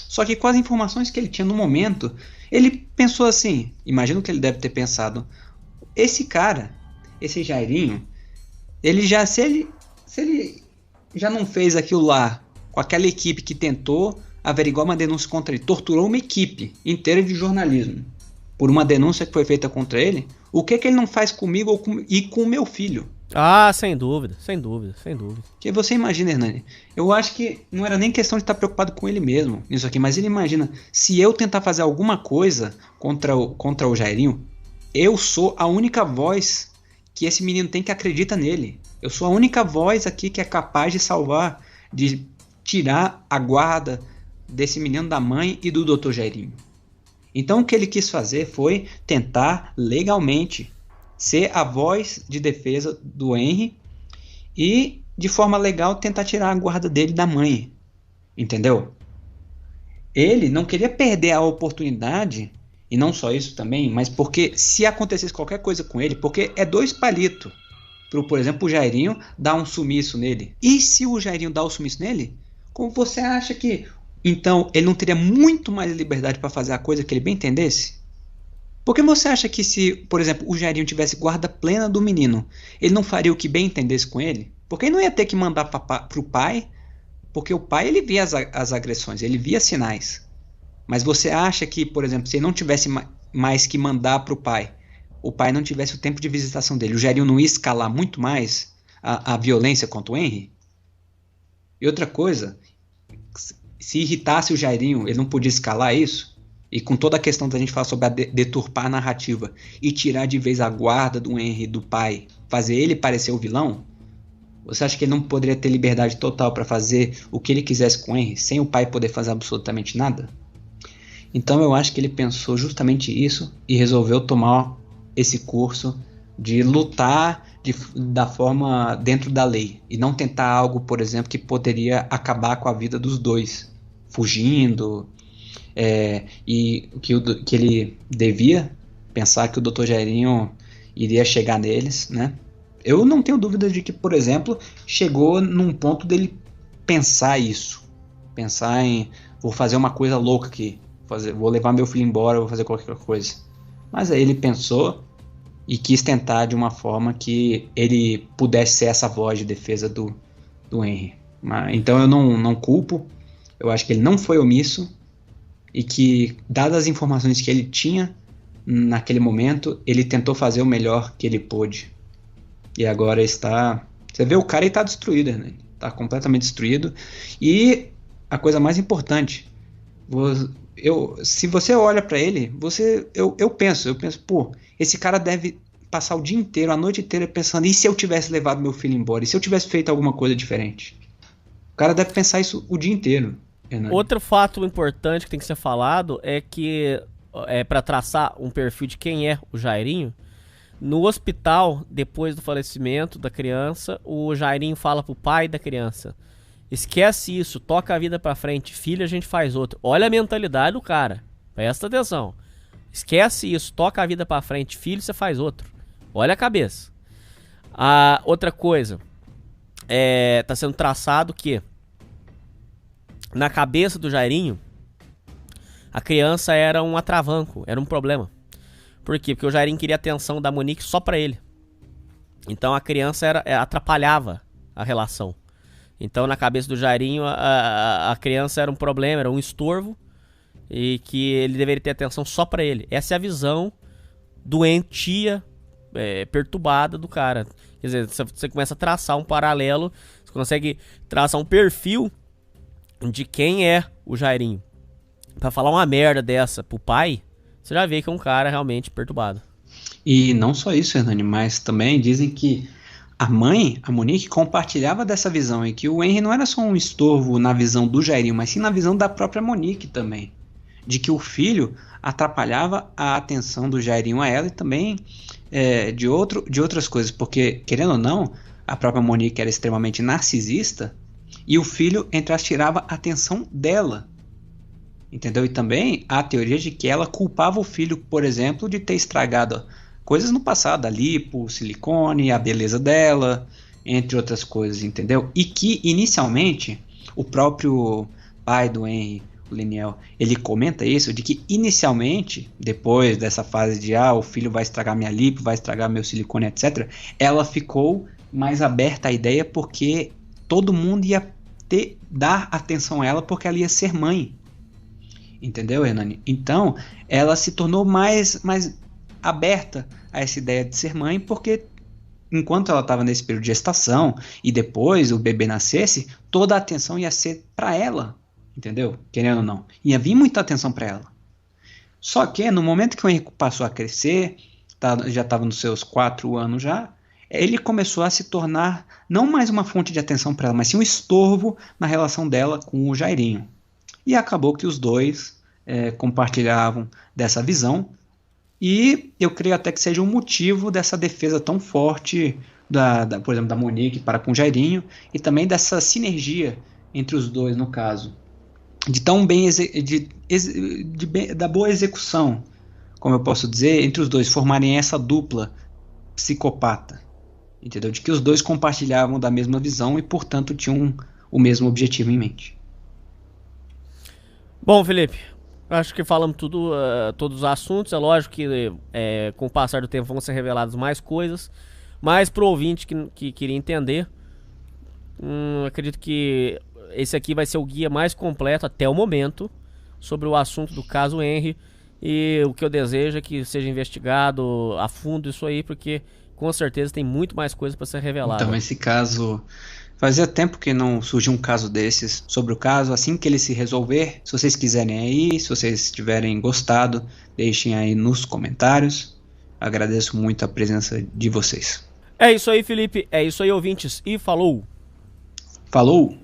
Só que com as informações que ele tinha no momento, ele pensou assim, imagino que ele deve ter pensado, esse cara, esse Jairinho, se ele já não fez aquilo lá com aquela equipe que tentou averiguar uma denúncia contra ele, torturou uma equipe inteira de jornalismo por uma denúncia que foi feita contra ele, o que ele não faz comigo e com o meu filho? Sem dúvida. Porque você imagina, Hernani, eu acho que não era nem questão de estar preocupado com ele mesmo nisso aqui, mas ele imagina, se eu tentar fazer alguma coisa contra o Jairinho, eu sou a única voz que esse menino tem que acredita nele. Eu sou a única voz aqui que é capaz de salvar, de tirar a guarda desse menino da mãe e do Dr. Jairinho. Então o que ele quis fazer foi tentar legalmente ser a voz de defesa do Henry e, de forma legal, tentar tirar a guarda dele da mãe. Entendeu? Ele não queria perder a oportunidade, e não só isso também, mas porque se acontecesse qualquer coisa com ele, porque é 2 palitos por exemplo, o Jairinho dar um sumiço nele. E se o Jairinho dar o sumiço nele, como você acha que então ele não teria muito mais liberdade para fazer a coisa que ele bem entendesse? Porque você acha que se, por exemplo, o Jairinho tivesse guarda plena do menino, ele não faria o que bem entendesse com ele? Porque ele não ia ter que mandar para o pai, porque o pai ele via as agressões, ele via sinais. Mas você acha que, por exemplo, se ele não tivesse mais que mandar para o pai não tivesse o tempo de visitação dele, o Jairinho não ia escalar muito mais a violência contra o Henry? E outra coisa, se irritasse o Jairinho, ele não podia escalar isso? E com toda a questão da gente falar sobre deturpar a narrativa e tirar de vez a guarda do Henry do pai, fazer ele parecer o vilão, você acha que ele não poderia ter liberdade total para fazer o que ele quisesse com o Henry, sem o pai poder fazer absolutamente nada? Então eu acho que ele pensou justamente isso e resolveu tomar esse curso de lutar da forma dentro da lei e não tentar algo, por exemplo, que poderia acabar com a vida dos dois, fugindo, e que ele devia pensar que o Dr. Jairinho iria chegar neles, né? Eu não tenho dúvida de que, por exemplo, chegou num ponto dele pensar isso, pensar em vou fazer uma coisa louca aqui, vou levar meu filho embora, vou fazer qualquer coisa. Mas aí ele pensou e quis tentar de uma forma que ele pudesse ser essa voz de defesa do Henry. Então eu não culpo, eu acho que ele não foi omisso e que, dadas as informações que ele tinha naquele momento, ele tentou fazer o melhor que ele pôde. E agora está... Você vê o cara e está destruído, né? Está completamente destruído. E a coisa mais importante, se você olha para ele, eu penso, pô, esse cara deve passar o dia inteiro, a noite inteira pensando, e se eu tivesse levado meu filho embora? E se eu tivesse feito alguma coisa diferente? O cara deve pensar isso o dia inteiro. Hernani. Outro fato importante que tem que ser falado é que, para traçar um perfil de quem é o Jairinho, no hospital, depois do falecimento da criança, o Jairinho fala pro pai da criança: esquece isso, toca a vida pra frente, filho, a gente faz outro. Olha a mentalidade do cara, presta atenção. Esquece isso, toca a vida pra frente, filho, você faz outro. Olha a cabeça. Outra coisa, tá sendo traçado que na cabeça do Jairinho, a criança era um atravanco, era um problema. Por quê? Porque o Jairinho queria a atenção da Monique só pra ele. Então a criança atrapalhava a relação. Então na cabeça do Jairinho a criança era um problema, era um estorvo, e que ele deveria ter atenção só pra ele. Essa é a visão doentia, perturbada do cara. Quer dizer, você começa a traçar um paralelo, você consegue traçar um perfil de quem é o Jairinho. Pra falar uma merda dessa pro pai, você já vê que é um cara realmente perturbado. E não só isso, Hernani, mas também dizem que a mãe, a Monique, compartilhava dessa visão, e que o Henry não era só um estorvo na visão do Jairinho, mas sim na visão da própria Monique também. De que o filho atrapalhava a atenção do Jairinho a ela, e também de outras coisas, porque, querendo ou não, a própria Monique era extremamente narcisista, e o filho, entre as, tirava a atenção dela. Entendeu? E também há a teoria de que ela culpava o filho, por exemplo, de ter estragado coisas no passado, a lipo, o silicone, a beleza dela, entre outras coisas, entendeu? E que, inicialmente, o próprio pai do Henry, o Leniel, ele comenta isso, de que inicialmente, depois dessa fase de o filho vai estragar minha lipo, vai estragar meu silicone, etc., ela ficou mais aberta à ideia porque todo mundo ia dar atenção a ela porque ela ia ser mãe. Entendeu, Hernani? Então, ela se tornou mais aberta a essa ideia de ser mãe, porque enquanto ela estava nesse período de gestação e depois o bebê nascesse, toda a atenção ia ser para ela, entendeu? Querendo ou não. Ia vir muita atenção para ela. Só que no momento que o Henrique passou a crescer, já estava nos seus 4 anos já, ele começou a se tornar não mais uma fonte de atenção para ela, mas sim um estorvo na relação dela com o Jairinho. E acabou que os dois compartilhavam dessa visão, E eu creio até que seja um motivo dessa defesa tão forte, por exemplo, da Monique para com o Jairinho, e também dessa sinergia entre os dois, no caso. De tão bem da boa execução, como eu posso dizer, entre os dois, formarem essa dupla psicopata. Entendeu? De que os dois compartilhavam da mesma visão e, portanto, tinham o mesmo objetivo em mente. Bom, Felipe, acho que falamos todos os assuntos. É lógico que com o passar do tempo vão ser reveladas mais coisas, mas pro ouvinte que queria entender, acredito que esse aqui vai ser o guia mais completo até o momento sobre o assunto do caso Henry, e o que eu desejo é que seja investigado a fundo isso aí, porque com certeza tem muito mais coisa para ser revelada. Então, esse caso, fazia tempo que não surgiu um caso desses. Sobre o caso, assim que ele se resolver, se vocês quiserem aí, se vocês tiverem gostado, deixem aí nos comentários. Agradeço muito a presença de vocês. É isso aí, Felipe, é isso aí, ouvintes, e falou! Falou!